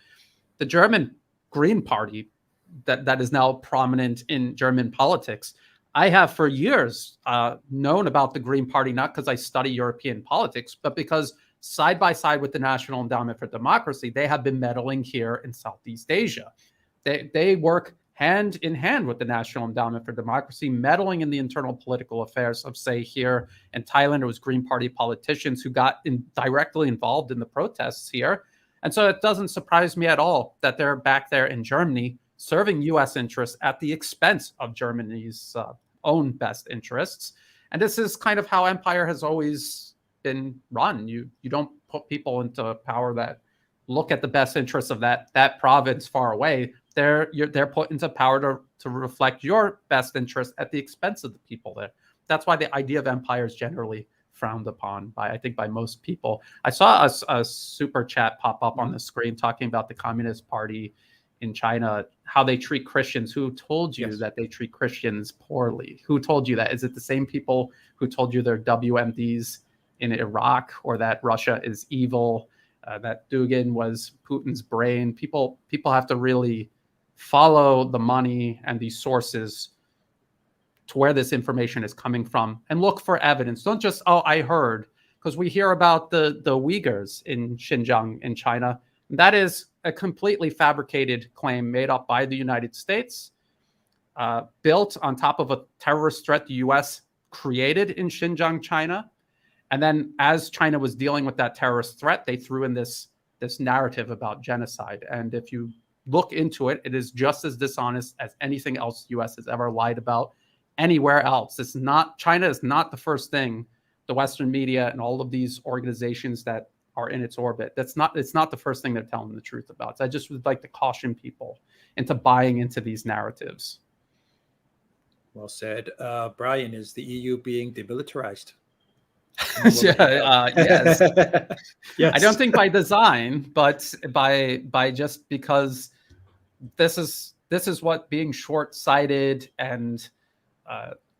The German Green Party that is now prominent in German politics. I have for years known about the Green Party, not because I study European politics, but because side by side with the National Endowment for Democracy, they have been meddling here in Southeast Asia. They work hand in hand with the National Endowment for Democracy, meddling in the internal political affairs of, say, here in Thailand, it was Green Party politicians who got directly involved in the protests here. And so it doesn't surprise me at all that they're back there in Germany serving U.S. interests at the expense of Germany's own best interests. And this is kind of how empire has always been run. You don't put people into power that look at the best interests of that province far away. They're put into power to reflect your best interest at the expense of the people there. That's why the idea of empire is generally frowned upon by, I think, by most people. I saw a super chat pop up on the screen talking about the Communist Party in China, how they treat Christians. Who told you that they treat Christians poorly? Who told you that? Is it the same people who told you they're WMDs in Iraq, or that Russia is evil, that Dugin was Putin's brain? People have to really follow the money and these sources to where this information is coming from and look for evidence. Don't just, oh, I heard, because we hear about the Uyghurs in Xinjiang in China. That is a completely fabricated claim made up by the United States, built on top of a terrorist threat the US created in Xinjiang, China. And then as China was dealing with that terrorist threat, they threw in this narrative about genocide. And if you look into it, it is just as dishonest as anything else the US has ever lied about anywhere else. China is not the first thing the Western media and all of these organizations that are in its orbit. It's not the first thing they're telling the truth about. So I just would like to caution people into buying into these narratives. Well said. Brian, is the EU being demilitarized? Yes. Yes. I don't think by design, but by just because this is what being short-sighted and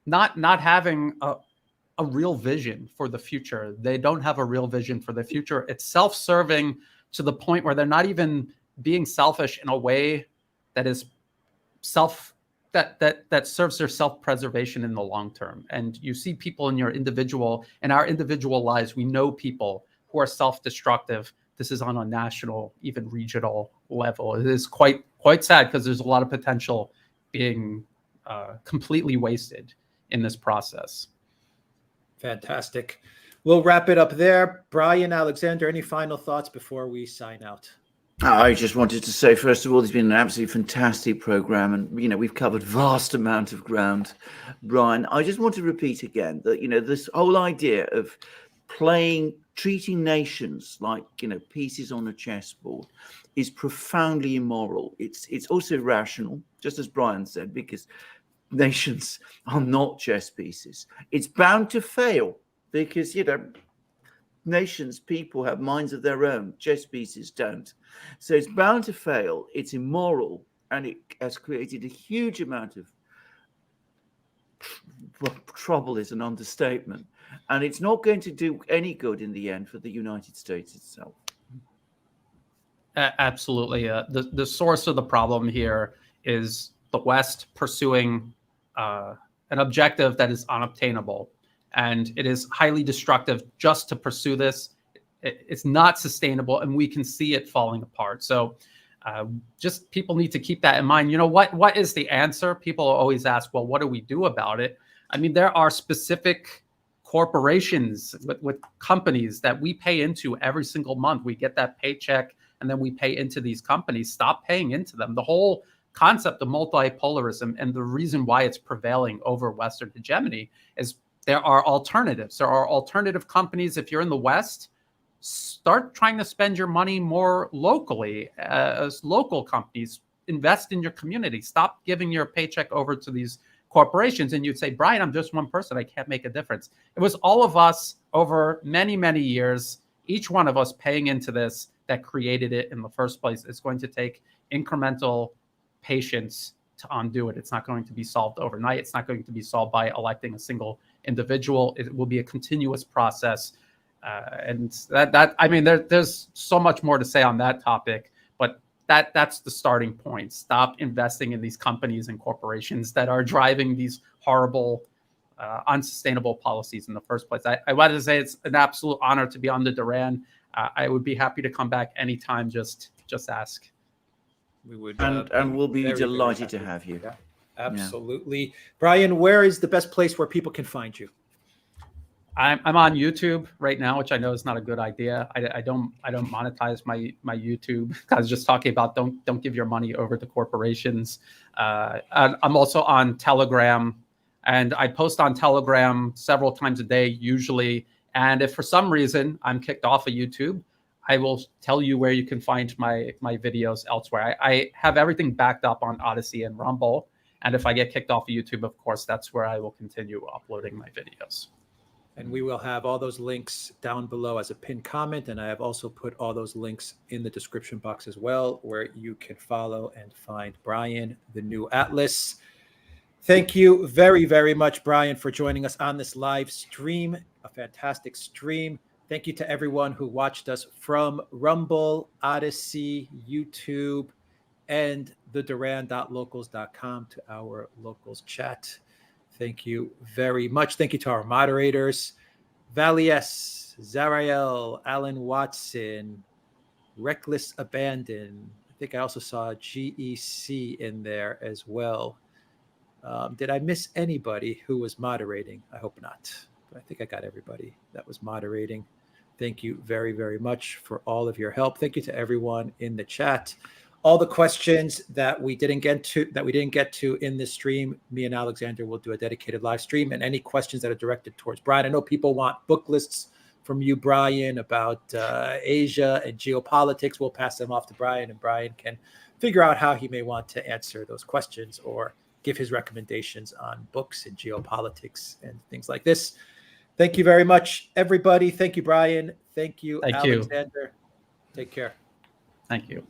not having a real vision for the future. They don't have a real vision for the future. It's self-serving to the point where they're not even being selfish in a way that is that serves their self-preservation in the long term. And you see people in our individual lives, we know people who are self-destructive. This is on a national, even regional level. It is quite sad because there's a lot of potential being completely wasted in this process. Fantastic. We'll wrap it up there. Brian, Alexander, any final thoughts before we sign out? I just wanted to say, first of all, it's been an absolutely fantastic program, and we've covered vast amount of ground. Brian, I just want to repeat again that this whole idea of treating nations like pieces on a chessboard is profoundly immoral. It's also irrational, just as Brian said, because nations are not chess pieces. It's bound to fail because nations, people have minds of their own. Chess pieces don't. So it's bound to fail. It's immoral, and it has created a huge amount of trouble is an understatement. And it's not going to do any good in the end for the United States itself. Absolutely. The source of the problem here is the West pursuing an objective that is unobtainable. And it is highly destructive just to pursue this. It's not sustainable, and we can see it falling apart. So just people need to keep that in mind. What is the answer? People always ask, well, what do we do about it? I mean, there are specific corporations with companies that we pay into every single month. We get that paycheck, and then we pay into these companies. Stop paying into them. The whole concept of multipolarism and the reason why it's prevailing over Western hegemony is there are alternatives. There are alternative companies. If you're in the West, start trying to spend your money more locally as local companies. Invest in your community. Stop giving your paycheck over to these corporations. And you'd say, Brian, I'm just one person. I can't make a difference. It was all of us over many, many years, each one of us paying into this that created it in the first place. It's going to take incremental patience to undo it. It's not going to be solved overnight. It's not going to be solved by electing a single individual. It will be a continuous process. And there's so much more to say on that topic, but that's the starting point. Stop investing in these companies and corporations that are driving these horrible, unsustainable policies in the first place. I wanted to say it's an absolute honor to be on the Duran. I would be happy to come back anytime. Just ask. We would, and we'll be very, very delighted to happy. have you. Yeah, absolutely. Brian, where is the best place where people can find you? I'm on YouTube right now, which I know is not a good idea. I don't monetize my YouTube. I was just talking about don't give your money over to corporations. I'm also on Telegram, and I post on Telegram several times a day usually. And if for some reason I'm kicked off of YouTube, I will tell you where you can find my videos elsewhere. I have everything backed up on Odyssey and Rumble. And if I get kicked off of YouTube, of course, that's where I will continue uploading my videos. And we will have all those links down below as a pinned comment. And I have also put all those links in the description box as well, where you can follow and find Brian, the new Atlas. Thank you very, very much, Brian, for joining us on this live stream. A fantastic stream. Thank you to everyone who watched us from Rumble, Odyssey, YouTube, and the Duran.locals.com to our locals chat. Thank you very much. Thank you to our moderators, Valies, Zarael, Alan Watson, Reckless Abandon. I think I also saw GEC in there as well. Did I miss anybody who was moderating? I hope not. But I think I got everybody that was moderating. Thank you very, very much for all of your help. Thank you to everyone in the chat. All the questions that we didn't get to in this stream, me and Alexander will do a dedicated live stream. And any questions that are directed towards Brian, I know people want book lists from you, Brian, about Asia and geopolitics. We'll pass them off to Brian, and Brian can figure out how he may want to answer those questions or give his recommendations on books and geopolitics and things like this. Thank you very much, everybody. Thank you, Brian. Thank you, Alexander. Take care. Thank you.